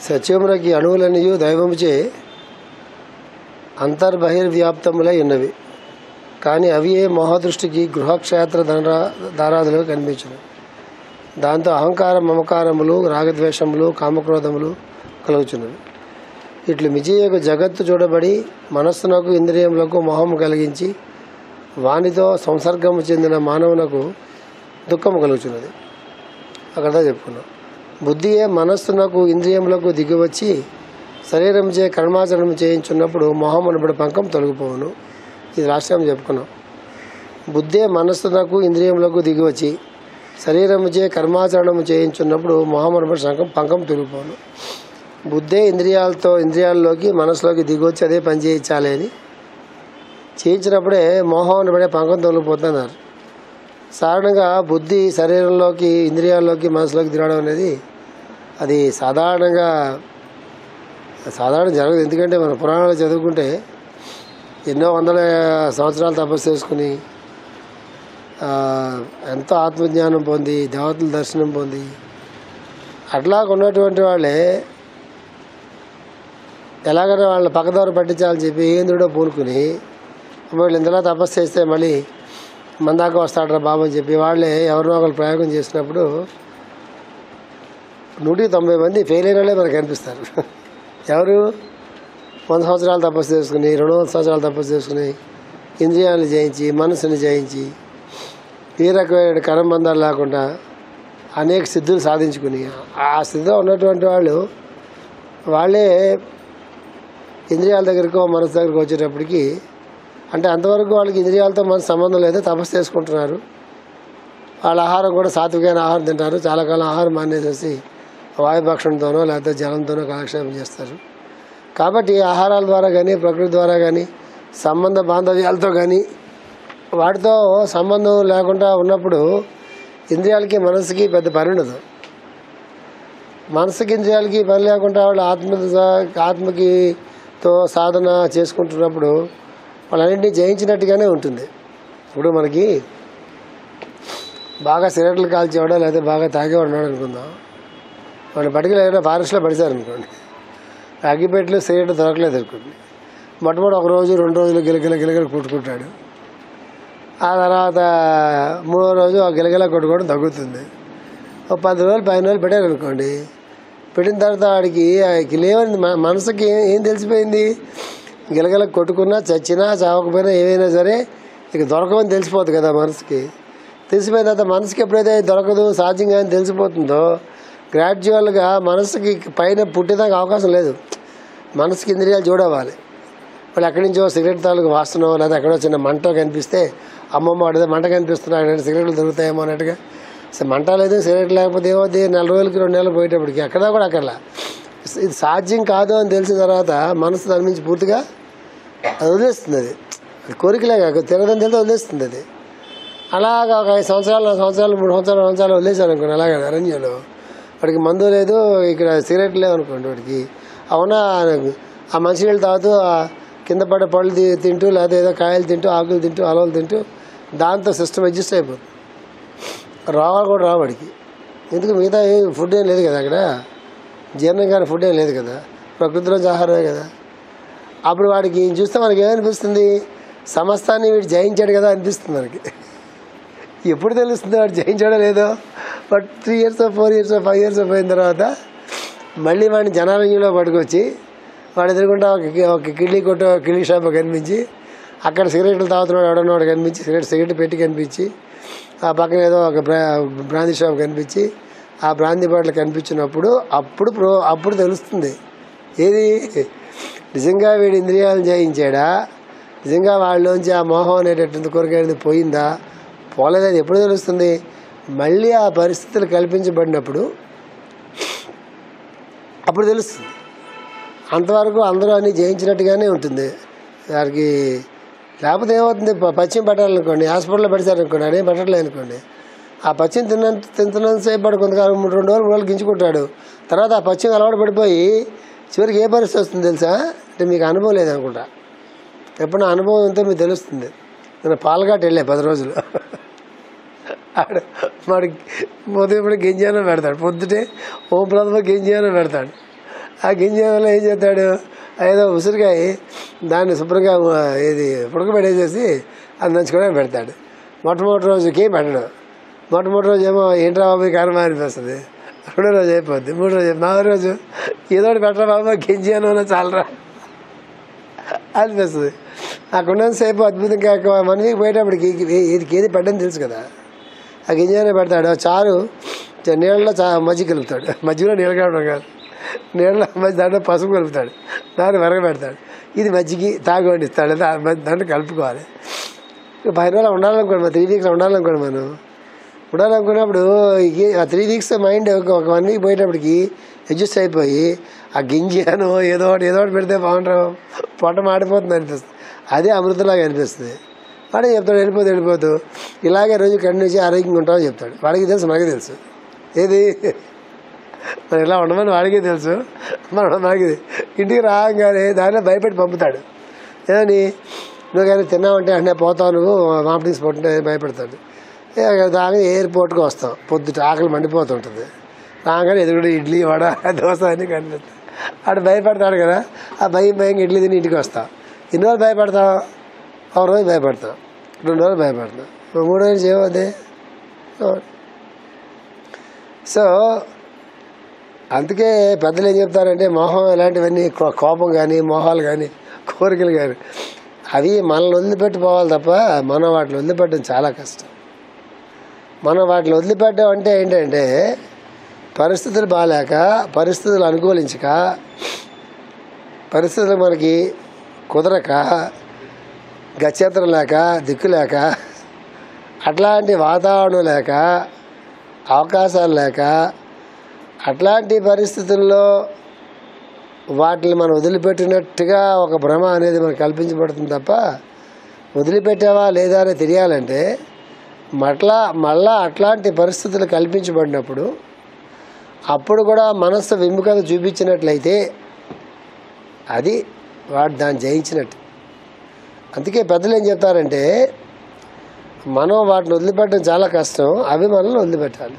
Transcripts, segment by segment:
సత్యమునకి అణువులనియు దైవముచే అంతర్బహిర్వ్యాప్తములై ఉన్నవి. కానీ అవి ఏ మోహదృష్టికి గృహక్షేత్ర దారాదులు కనిపించును. దాంతో అహంకార మమకారములు, రాగద్వేషములు, కామక్రోధములు కలుగుచున్నవి. ఇట్లు మిజయకు జగత్తు చూడబడి మనస్సునకు ఇంద్రియములకు మోహము కలిగించి వానితో సంసర్గము చెందిన మానవునకు దుఃఖము కలుగుచున్నది. అక్కడ చెప్పుకున్నాం. బుద్ధియే మనస్సునకు ఇంద్రియములకు దిగివచ్చి శరీరంచే కర్మాచరణం చేయించున్నప్పుడు మోహం అనబడి పంకం తొలగిపోవును. ఇది రాష్ట్రం చెప్పుకున్నాం. బుద్ధే మనస్సునకు ఇంద్రియములకు దిగివచ్చి శరీరముచే కర్మాచరణము చేయించున్నప్పుడు మోహం అనబడి పంకం తొలగిపోవును. బుద్ధే ఇంద్రియాల్లోకి మనసులోకి దిగొచ్చి అదే పని చేయించాలి అని చేయించినప్పుడే మోహం అనబడే పంకం తొలగిపోతున్నారు. సాధారణంగా బుద్ధి శరీరంలోకి ఇంద్రియాల్లోకి మనసులోకి దిగడం అనేది అది సాధారణ జరగదు. ఎందుకంటే మన పురాణాలు చదువుకుంటే ఎన్నో వందల సంవత్సరాలు తపస్సు చేసుకుని ఎంతో ఆత్మజ్ఞానం పొంది దేవతల దర్శనం పొంది అట్లా ఉన్నటువంటి వాళ్ళే ఎలాగైనా వాళ్ళని పక్కదారు పట్టించాలని చెప్పి ఏంద్రుడో పూనుకుని వీళ్ళు ఇంతలా తపస్సు చేస్తే మళ్ళీ మన దాకా వస్తాడరా బాబు అని చెప్పి వాళ్ళే ఎవరినో ఒకరు ప్రయోగం చేసినప్పుడు 190 మంది ఫెయిల్ అయిన వాళ్ళే మనకు కనిపిస్తారు. ఎవరు 100 సంవత్సరాలు తపస్సు చేసుకుని 200 సంవత్సరాలు తపస్సు చేసుకుని ఇంద్రియాలను జయించి మనసుని జయించి ఏ రకమైన కర్మబంధాలు లేకుండా అనేక సిద్ధులు సాధించుకుని ఆ స్థితిలో ఉన్నటువంటి వాళ్ళే ఇంద్రియాల దగ్గరకో మనసు దగ్గరకు వచ్చేటప్పటికి అంటే అంతవరకు వాళ్ళకి ఇంద్రియాలతో మనసు సంబంధం లేదు, తపస్సు చేసుకుంటున్నారు. వాళ్ళ ఆహారం కూడా సాత్వికమైన ఆహారం తింటారు. చాలా కాలం ఆహారం మానేసేసి వాయుభక్షణతోనో లేకపోతే జలంతోనో కాలక్షేపం చేస్తారు. కాబట్టి ఆహారాల ద్వారా కానీ ప్రకృతి ద్వారా కానీ సంబంధ బాంధవ్యాలతో కానీ వాటితో సంబంధం లేకుండా ఉన్నప్పుడు ఇంద్రియాలకి మనసుకి పెద్ద పని ఉండదు. మనసుకి ఇంద్రియాలకి పని లేకుండా వాళ్ళు ఆత్మకితో సాధన చేసుకుంటున్నప్పుడు వాళ్ళన్నింటినీ జయించినట్టుగానే ఉంటుంది. ఇప్పుడు మనకి బాగా సిగరెట్లు కాల్చేవాడో లేకపోతే బాగా తాగేవాడు ఉన్నాడు అనుకుందాం. వాడిని పట్టుకుని ఏదైనా ఫారెస్ట్లో పడిచారనుకోండి, అగ్గిపెట్లు సిగరెట్ దొరకలేదు అనుకోండి, మొట్టమొదటి 1 రోజు 2 రోజులు గిలగిల కొట్టుకుంటాడు. ఆ తర్వాత 3వ రోజు ఆ గిలగిల కొట్టుకోవడం తగ్గుతుంది. ఒక 10 రోజులు 15 రోజులు పెట్టారనుకోండి, పెట్టిన తర్వాత వాడికి లేవని మనసుకి ఏం తెలిసిపోయింది, గిలగిల కొట్టుకున్నా చచ్చినా చావకపోయినా ఏమైనా సరే ఇక దొరకమని తెలిసిపోతుంది కదా మనసుకి. తెలిసిపోయిన తర్వాత మనసుకి ఎప్పుడైతే దొరకదు సాధ్యంగా అని తెలిసిపోతుందో గ్రాడ్యువల్గా మనసుకి పైన పుట్టేదానికి అవకాశం లేదు. మనసుకి ఇంద్రియాలు చూడవాలి. వాళ్ళు ఎక్కడి నుంచో సిగరెట్ తాలూకు వాసనో లేదా ఎక్కడో చిన్న మంట కనిపిస్తే అమ్మమ్మ వాడితే మంట కనిపిస్తున్నా అక్కడ సిగరెట్లు దొరుకుతాయేమో అన్నట్టుగా. అసలు మంట లేదు సిగరెట్ లేకపోతే ఏమవుతుంది, 4 రోజులకి 2 నెలలు పోయేటప్పటికి అక్కడ కూడా అక్కర్లా. ఇది సాధ్యం కాదు అని తెలిసిన తర్వాత మనసు దాని నుంచి పూర్తిగా అది వదిలేస్తుంది. అది కోరికలే కాక తినదని తెలితే వదిలేస్తుంది. అది అలాగా ఒక 5 సంవత్సరాలు 4 సంవత్సరాలు 3 సంవత్సరాలు వదిలేశాను అనుకోండి. అలాగే అరణ్యంలో వాడికి మందు లేదు, ఇక్కడ సిగరెట్ లేవు అనుకోండి. వాడికి అవునా ఆ మంచినీళ్ళు తాగుతూ కింద పడే పళ్ళు తింటూ లేకపోతే ఏదో కాయలు తింటూ ఆకులు తింటూ అలవలు తింటూ దాంతో సిస్టమ్ అడ్జస్ట్ అయిపోతుంది. రోగాలు కూడా రావు వాడికి. ఎందుకు మిగతా ఫుడ్ ఏం లేదు కదా, అక్కడ జీర్ణం కానీ ఫుడ్ ఏం లేదు కదా, ప్రకృతిలోంచి ఆహారమే కదా. అప్పుడు వాడికి చూస్తే మనకి ఏమనిపిస్తుంది, సమస్తాన్ని వీడు జయించాడు కదా అనిపిస్తుంది మనకి. ఎప్పుడు తెలుస్తుంది వాడు జయించాడో లేదో, బట్ 3 years 4 years 5 years పోయిన తర్వాత మళ్ళీ వాడిని జనారణ్యంలో పట్టుకొచ్చి వాడు ఎదురుకుంటా ఒక కిళ్ళీ షాప్ కనిపించి అక్కడ సిగరెట్లు తాగుతున్నాడు ఎవడన్నాడు కనిపించి సిగరెట్ పెట్టి కనిపించి ఆ పక్కన ఏదో ఒక బ్రాందీ షాప్ కనిపించి ఆ బ్రాందీ బాటిల్ కనిపించినప్పుడు అప్పుడు తెలుస్తుంది ఏది నిజంగా వీడి ఇంద్రియాలను జయించాడా, నిజంగా వాళ్ళలోంచి ఆ మోహం అనేటటువంటి కోరిక అనేది పోయిందా పోలేదా, అది ఎప్పుడు తెలుస్తుంది. మళ్ళీ ఆ పరిస్థితులు కల్పించబడినప్పుడు అప్పుడు తెలుస్తుంది. అంతవరకు అందరూ అన్నీ జయించినట్టుగానే ఉంటుంది దానికి. లేకపోతే ఏమవుతుంది, పచ్చిమ పెట్టాలనుకోండి, హాస్పిటల్లో పెడతారనుకోండి, అదేం పెట్టట్లేదు అనుకోండి, ఆ పచ్చిమ తిన్నంతసేపు పడి కొంతకాలం 2 రోజులు గింజుకుంటాడు. తర్వాత ఆ పచ్చిమ అలవాటు పడిపోయి చివరికి ఏ పరిస్థితి వస్తుంది తెలుసా, అంటే మీకు అనుభవం లేదనుకుంటా, ఎప్పుడు నా అనుభవం ఎంతో మీకు తెలుస్తుంది. నేను పాలఘాట్ వెళ్ళా 10 రోజులు. ఆడు వాడికి ఉదయం గింజానో పెడతాడు, పొద్దుటే ఓ ప్రథమ గింజానో పెడతాడు. ఆ గింజ వల్ల ఏం చేస్తాడు, ఏదో ఉసిరికాయ దాన్ని శుభ్రంగా ఇది ఉడకబెట్టేసేసి అది నంచుకోవడానికి పెడతాడు. మొట్టమొదటి రోజుకి పెట్టడం, మొట్టమొదటి రోజు ఏమో ఏంట్రా బాబు కారణం అనిపిస్తుంది, రెండో రోజు అయిపోద్ది, మూడో రోజు, నాలుగో రోజు ఏదో పెట్టరా బాబు గింజ అన్న చాలరా అనిపిస్తుంది. అక్కడ ఉన్నంతసేపు అద్భుతంగా మనకి పోయేటప్పటికి ఏది పెట్టని తెలుసు కదా, ఆ గింజనే పెడతాడు. చారు నీళ్ళలో మజ్జిగ కలుపుతాడు, మజ్జిగలో నీళ్ళు కలపడం కాదు, నీళ్ళలో దాంట్లో పసుపు కలుపుతాడు, దాన్ని పెడతాడు. ఇది మజ్జిగి తాగి వండిస్తాడు, దాంట్లో కలుపుకోవాలి. 10 రోజులు ఉండాలనుకోండి, మన 3 వీక్స్ ఉండాలనుకోండి, మనం ఉండాలనుకున్నప్పుడు ఆ 3 వీక్స్ మైండ్ ఒక 1 వీక్ పోయేటప్పటికి అడ్జస్ట్ అయిపోయి ఆ గింజను ఏదో ఒకటి పెడితే బాగుంటాం, పొట్ట మాడిపోతుంది అనిపిస్తుంది. అదే అమృతంలాగా అనిపిస్తుంది. వాడే చెప్తాడు వెళ్ళిపోతూ ఇలాగే రోజు కంటిన్యూ ఆరోగ్యంగా ఉంటామని చెప్తాడు. వాడికి తెలుసు, మనకి తెలుసు ఏది మనం ఇలా ఉండమని వాడికి తెలుసు, మనకి ఇంటికి రాగానే దానిలో భయపెట్టి పంపుతాడు. ఏదని నువ్వు కానీ తిన్నావంటే అంటే పోతావు, నువ్వు వామిటింగ్స్ పోతుంటే భయపెడతాడు. దాని ఎయిర్పోర్ట్కి వస్తాం, పొద్దుట ఆకలి మండిపోతుంటుంది, రాగానే ఎదుగుడు ఇడ్లీ వడ దోశ అన్నీ కనిపిస్తాయి. ఆడు భయపడతాడు కదా, ఆ భయంగా ఇడ్లీ తిని ఇంటికి వస్తాం. ఎన్ని రోజులు భయపడతాం, ఒక రోజు భయపడతాం, 2 రోజులు భయపడతాం, 3 రోజులు చేయవద్దే. సో అందుకే పెద్దలు ఏం చెప్తారంటే మోహం ఇలాంటివన్నీ కోపం కానీ మోహాలు కానీ కోరికలు కానీ అవి మనల్ని వదిలిపెట్టి పోవాలి తప్ప మనం వాటిని వదిలిపెట్టడం చాలా కష్టం. మనం వాటిని వదిలిపెట్టడం అంటే ఏంటంటే పరిస్థితులు బాగాలేక, పరిస్థితులు అనుకూలించక, పరిస్థితులు మనకి కుదరక, గత్యంతరం లేక, దిక్కు లేక, అట్లాంటి వాతావరణం లేక, అవకాశాలు లేక, అట్లాంటి పరిస్థితుల్లో వాటిని మనం వదిలిపెట్టినట్టుగా ఒక భ్రమ అనేది మనకు కల్పించబడుతుంది తప్ప వదిలిపెట్టావా లేదా అని తెలియాలంటే మళ్ళా అట్లాంటి పరిస్థితులు కల్పించబడినప్పుడు అప్పుడు కూడా మనస్సు విముఖత చూపించినట్లయితే అది దాన్ని జయించినట్టు. అందుకే పెద్దలు ఏం చెప్తారంటే మనం వాటిని వదిలిపెట్టడం చాలా కష్టం, అవి మనల్ని వదిలిపెట్టాలి.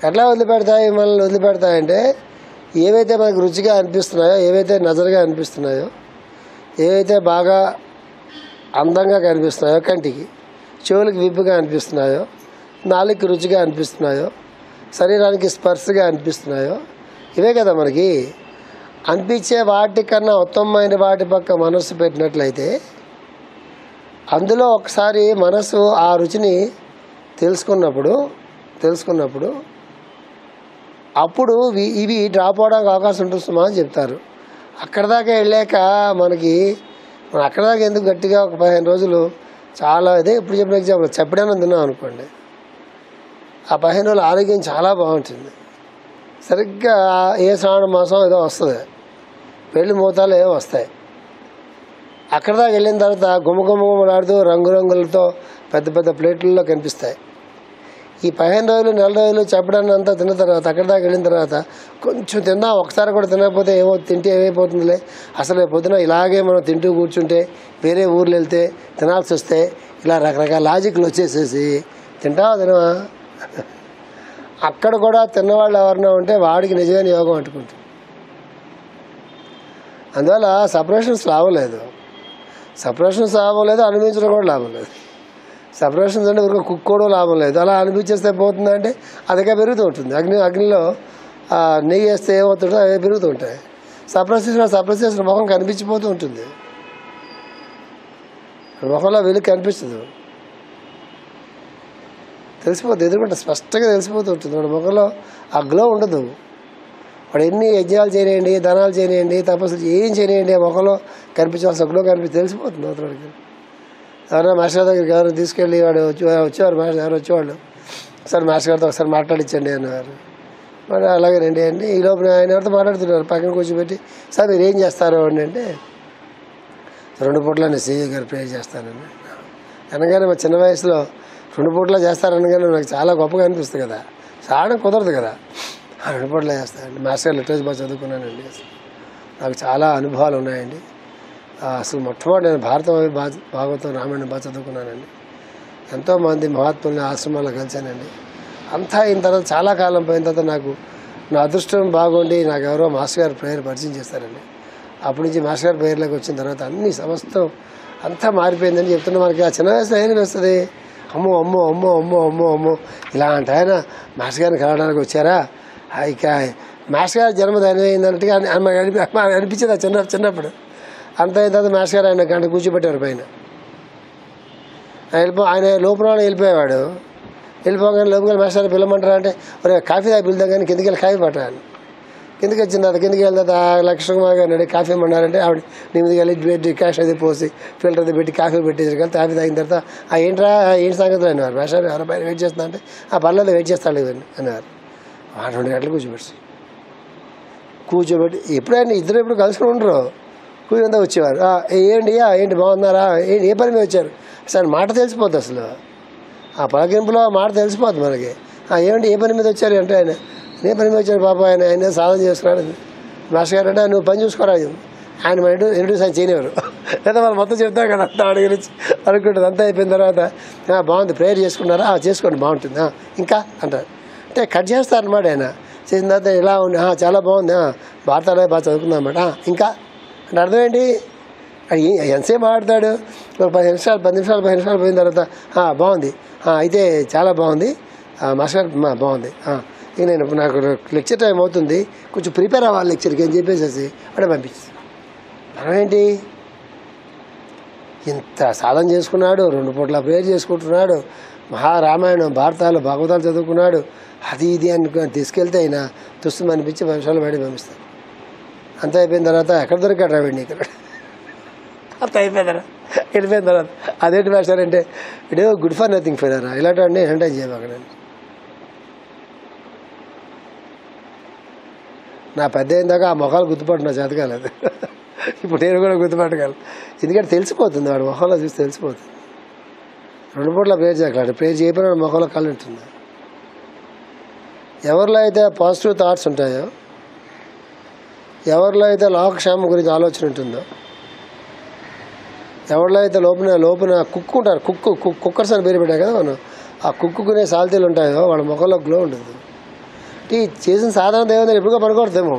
ఎట్లా మనల్ని వదిలిపెడతాయంటే ఏవైతే మనకు రుచిగా అనిపిస్తున్నాయో, ఏవైతే నజరుగా అనిపిస్తున్నాయో, ఏవైతే బాగా అందంగా కనిపిస్తున్నాయో, కంటికి చెవులకి విప్పుగా అనిపిస్తున్నాయో, నాలుగుకి రుచిగా అనిపిస్తున్నాయో, శరీరానికి స్పర్శగా అనిపిస్తున్నాయో, ఇవే కదా మనకి అనిపించే వాటికన్నా ఉత్తమమైన వాటి పక్క మనస్సు పెట్టినట్లయితే అందులో ఒకసారి మనసు ఆ రుచిని తెలుసుకున్నప్పుడు అప్పుడు ఇవి డ్రాప్ అవడానికి అవకాశం ఉంటుందా అని చెప్తారు. అక్కడ దాకా వెళ్ళాక మనం అక్కడ దాకా ఎందుకు గట్టిగా ఒక 15 రోజులు చాలా ఇదే ఇప్పుడు చెప్పిన ఎగ్జాంపుల్ చెప్పడానికి తిన్నాం అనుకోండి, ఆ 15 రోజులు ఆరోగ్యం చాలా బాగుంటుంది. సరిగ్గా ఏ శ్రావణ మాసం ఏదో వస్తుంది, పెళ్లి మూతాలు ఏవో వస్తాయి. అక్కడ దాకా వెళ్ళిన తర్వాత గుమ్మగుమ్మలాడుతూ రంగురంగులతో పెద్ద పెద్ద ప్లేట్లలో కనిపిస్తాయి. ఈ 15 రోజులు 4 రోజులు చెప్పడాన్ని అంతా తిన్న తర్వాత అక్కడ దాకా వెళ్ళిన తర్వాత కొంచెం తిన్నా, ఒకసారి కూడా తినకపోతే తింటే ఏమైపోతుందిలే, అసలు పొద్దున ఇలాగే మనం తింటూ కూర్చుంటే వేరే ఊర్లు వెళ్తే తినాల్సి వస్తే ఇలా రకరకాల లాజిక్లు వచ్చేసేసి తినవా అక్కడ కూడా తిన్నవాళ్ళు ఎవరన్నా ఉంటే వాడికి నిజమైన యోగం అంటుకుంటుంది. అందువల్ల సపరేషన్స్ లాభం లేదు, అనిపించడం కూడా లాభం లేదు. సపరేషన్స్ అంటే ఊరికి కుక్కోవడం లాభం లేదు. అలా అనిపించేస్తే పోతుందంటే అదిగా పెరుగుతూ ఉంటుంది. అగ్నిలో నెయ్యి వేస్తే ఏమవుతుందో అవి పెరుగుతూ ఉంటాయి. సప్రెస్ చేసిన ముఖం కనిపించిపోతూ ఉంటుంది, ముఖంలో వెలుగు కనిపిస్తుంది, తెలిసిపోతుంది, ఎదురుకుంటే స్పష్టంగా తెలిసిపోతూ ఉంటుంది. వాడి ముఖంలో ఆ గ్లో ఉండదు. వాడు ఎన్ని యజ్ఞాలు చేయనియండి, దానాలు చేయనియండి, తపస్సులు ఏం చేయనియండి, ఆ ముఖంలో కనిపించాల్సిన గ్లో తెలిసిపోతుంది అవతలకి. ఎవరైనా మాస్టర్ దగ్గరికి ఎవరు తీసుకెళ్ళి వచ్చేవారు, ఎవరు వచ్చేవాళ్ళు, సార్ మాస్టర్ గారితో ఒకసారి మాట్లాడించండి అన్నారు. మరి అలాగే రండి అండి. ఈ లోపల ఆయన ఎవరితో మాట్లాడుతున్నారు, పక్కన కూర్చోబెట్టి సార్ మీరు ఏం చేస్తారు అండి అంటే 2 పూట్ల నేను సీఏ గారు ప్రేర్ చేస్తానండి అనగానే మా చిన్న వయసులో 2 పూట్ల చేస్తారనగానే నాకు చాలా గొప్పగా అనిపిస్తుంది కదా, చావడం కుదరదు కదా. 2 పూట్ల చేస్తానండి. మాస్టర్ గారు లిటరేచర్ బాగా చదువుకున్నానండి, అసలు నాకు చాలా అనుభవాలు ఉన్నాయండి. అసలు మొట్టమొదటి నేను భాగవతం రామాయణం బాగా చదువుకున్నానండి. ఎంతోమంది మహాత్ముల్ని ఆశ్రమాల్లో కలిశానండి. అంతా అయిన తర్వాత చాలా కాలం పోయిన తర్వాత నాకు నా అదృష్టం బాగుండి నాకు ఎవరో మాస్టర్ గారు ప్రేయర్ పరిచయం చేస్తారండి. అప్పటి నుంచి మాస్టర్ గారి ప్రేయర్లోకి వచ్చిన తర్వాత అన్ని సమస్తం అంతా మారిపోయిందని చెప్తున్నా. మనకి ఆ చిన్న వయసులో ఏం వస్తుంది, అమ్మో అమ్మో అమ్మో అమ్మో అమ్మో అమ్మో ఇలాంటి ఆయన మాస్టర్ గారిని కలవడానికి వచ్చారా, ఇక మాస్టర్ గారి జన్మదినం అయిందన్నట్టుగా అనిపించేది చిన్నప్పుడు. అంత అయిన తర్వాత మాస్టర్ గారు ఆయన గంట కూర్చోబెట్టారు పైన. ఆయన లోపల వెళ్ళిపోయేవాడు. వెళ్ళిపోగానే లోపల మాస్టర్ పిల్లమంటారా అంటే ఒరే కాఫీ తాగి పిలుద్దాం కానీ కిందకి వెళ్ళి కాఫీ పట్టాలి. కిందకి వచ్చిన తర్వాత కిందకి వెళ్ళిన తర్వాత లక్ష్మణ్ గారు కాఫీ ఇమ్మన్నారంటే ఆవిడ నిమిదికి వెళ్ళి పెట్టి క్యాష్ అది పోసి ఫిల్టర్ అది పెట్టి కాఫీ పెట్టేసి కాఫీ తాగిన తర్వాత ఏంట్రా ఏంటి సంగతులు అనేవారు. మాస్టర్ ఎవరో పైన వెయిట్ చేస్తున్నా అంటే పర్లేదు వెయిట్ చేస్తాడు ఇవన్నీ అనేవారు. 2 గంటలు కూర్చోబెట్టి ఎప్పుడైనా ఇద్దరు ఎప్పుడు కలిసి ఉండరు. కూర్చొంతా వచ్చేవారు. ఏంటి బాగున్నారా, ఏంటి ఏ పని మీద వచ్చారు సార్ మాట తెలిసిపోద్ది. అసలు ఆ పలకింపులో మాట తెలిసిపోద్ది మనకి. ఏమంటే ఏ పని మీద వచ్చారు అంటే ఆయన ఏ పని మీద వచ్చారు పాప ఆయన సాధన చేసుకున్నాడు. మాస్టర్ గారు అంటే నువ్వు పని చూసుకోరా ఆయన మన ఇంట్రడ్యూస్ ఆయన చేయనివారు. లేదా వాళ్ళు మొత్తం చెప్తాం కదా అంతా వాడి గురించి అనుకుంటుంది. అంతా అయిపోయిన తర్వాత బాగుంది ప్రేయర్ చేసుకున్నారా, చేసుకోండి బాగుంటుంది ఇంకా అంటారు. అంటే కట్ చేస్తారనమాట. ఆయన చేసిన తర్వాత ఇలా ఉంది చాలా బాగుంది భారతాలే బాగా చదువుకుందాం అన్నమాట. ఇంకా అంటే అర్థం ఏంటి, ఎంతసేపు మాట్లాడతాడు, ఒక 10 నిమిషాలు పోయిన తర్వాత బాగుంది అయితే చాలా బాగుంది మాస్టర్ బాగుంది ఇక నేను నాకు లెక్చర్ టైం అవుతుంది కొంచెం ప్రిపేర్ అవ్వాలి లెక్చర్కి అని చెప్పేసి అంటే పంపించి. మనం ఏంటి ఇంత సాధన చేసుకున్నాడు, 2 పూట్ల ప్రేయర్ చేసుకుంటున్నాడు, మహారామాయణం భారతాలు భాగవతాలు చదువుకున్నాడు, అది ఇది అని తీసుకెళ్తే అయినా తుస్తం అనిపించి 10 నిమిషాలు బయట పంపిస్తాను. అంత అయిపోయిన తర్వాత ఎక్కడ దొరికాడు రావండి ఇక్కడ అంత అయిపోయిన తర్వాత వెళ్ళిపోయిన తర్వాత అదేంటి మాస్టారంటే ఇడే గుడ్ ఫర్ నథింగ్ ఫెయిలరా ఇలాంటి ఎంటర్టైన్ చేయబాకండి. నా పెద్ద అయిన దాకా ఆ మొఖాలు గుర్తుపట్టు నా చేత కాలేదు. ఇప్పుడు నేను కూడా గుర్తుపట్టగలను, ఎందుకంటే తెలిసిపోతుంది వాడు మొఖంలో చూసి తెలిసిపోతుంది. 2 పూట్ల ప్రేయర్ చేయగలడు, ప్రేయర్ చేయకపోయినా మొఖంలో కళ్ళు ఉంటుంది. ఎవరిలో అయితే పాజిటివ్ థాట్స్ ఉంటాయో, ఎవరిలో అయితే లోకక్షేమం గురించి ఆలోచన ఉంటుందో, ఎవరిలో అయితే లోపల కుక్కు ఉంటారు, కుక్కర్స్ అని పేరు పెట్టాం కదా మనం, ఆ కుక్కునే సాల్తీలు ఉంటాయో వాళ్ళ ముఖంలో గ్లో ఉంటుంది. ఈ చేసిన సాధారణ ఏమైనా ఎప్పుడుగా పనికొడతామో,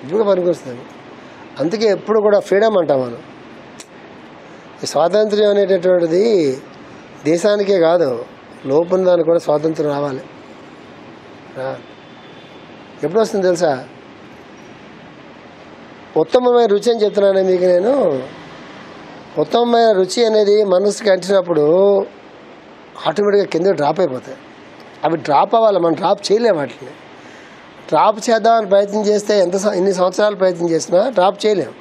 ఎప్పుడుగా పనికొస్తాము. అందుకే ఎప్పుడు కూడా ఫ్రీడమ్ అంటాం మనం. ఈ స్వాతంత్ర్యం అనేటటువంటిది దేశానికే కాదు, లోపల దానికి కూడా స్వాతంత్రం రావాలి. ఎప్పుడు వస్తుంది తెలుసా, ఉత్తమమైన రుచి అని చెప్తున్నాను మీకు నేను. ఉత్తమమైన రుచి అనేది మనసుకి అంటినప్పుడు ఆటోమేటిక్గా కింద డ్రాప్ అయిపోతాయి. అవి డ్రాప్ అవ్వాలి, మనం డ్రాప్ చేయలేము. వాటిని డ్రాప్ చేద్దామని ప్రయత్నం చేస్తే ఎన్ని సంవత్సరాలు ప్రయత్నం చేసినా డ్రాప్ చేయలేము.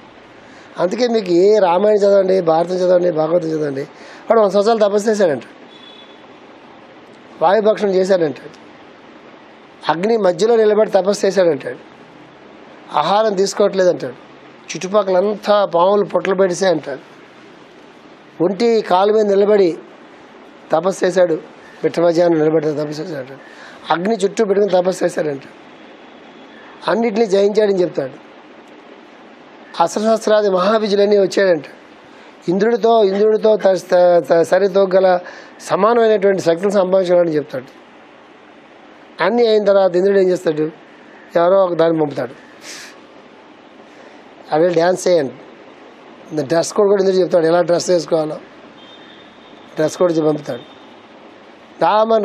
అందుకే మీకు ఏ రామాయణం చదవండి, భారతం చదవండి, భాగవతం చదవండి, వాడు 100 సంవత్సరాలు తపస్సు చేశాడంట, వాయుభక్షణం చేశాడంటాడు, అగ్ని మధ్యలో నిలబడి తపస్సు చేశాడంటాడు, ఆహారం తీసుకోవట్లేదంటాడు, చుట్టుపక్కలంతా పాములు పొట్టలు పెడిసే అంటాడు, ఒంటి కాలు మీద నిలబడి తపస్సు చేశాడు, మిట్ట మధ్యాహ్నం నిలబడి తపస్సు చేశాడు, అగ్ని చుట్టూ పెట్టుకుని తపస్సు చేశాడంట, అన్నిటినీ జయించాడని చెప్తాడు. అస్త్రశస్త్రాది మహావిజులన్నీ వచ్చాడంట, ఇంద్రుడితో సరితో గల సమానమైనటువంటి శక్తులు సంపాదించాడని చెప్తాడు. అన్నీ అయిన తర్వాత ఇంద్రుడు ఏం చేస్తాడు, ఎవరో ఒక దాన్ని పంపుతాడు, అవి డ్యాన్స్ చేయండి, డ్రెస్ కోడ్ కూడా ఇంద్రుడు చెప్తాడు, ఎలా డ్రెస్ వేసుకోవాలో డ్రెస్ కోడ్ పంపుతాడు.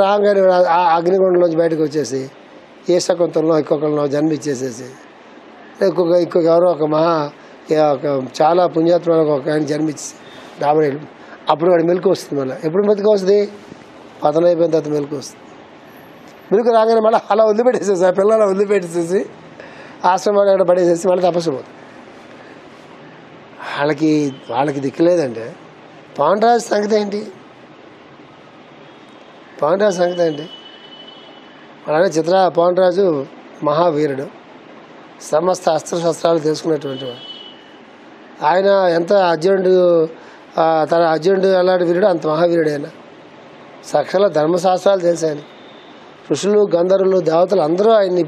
రాగానే ఆ అగ్నిగుండంలోంచి బయటకు వచ్చేసి ఏ శకుంతలో ఇంకొకరిలో జన్మిచ్చేసేసి ఇంకొక ఎవరో ఒక చాలా పుణ్యాత్మలో ఒక ఆయన జన్మించేసి రాముడు. అప్పుడు వాడు మెలకు వస్తుంది. మళ్ళీ ఎప్పుడు మెలకు వస్తుంది, పతనం అయిపోయిన తర్వాత మెలకు వస్తుంది. మెలకు రాగానే మళ్ళీ అలా వదిలిపెట్టేసేసి, ఆ పిల్లలు వదిలిపెట్టేసేసి ఆశ్రమాలు అక్కడ పడేసేసి మళ్ళీ తపస్సు పోతుంది. వాళ్ళకి దిక్కులేదంటే పవన్రాజు సంగతి ఏంటి, పవన్రాజు సంగతి ఏంటి? అలానే పవన్రాజు మహావీరుడు, సమస్త అస్త్రశస్త్రాలు తెలుసుకున్నటువంటి వాడు. ఆయన ఎంత అర్జునుడు అలాంటి వీరుడు, అంత మహావీరుడు. ఆయన సకల ధర్మశాస్త్రాలు తెలుసు. ఆయన ఋషులు, గంధర్వులు, దేవతలు అందరూ ఆయన్ని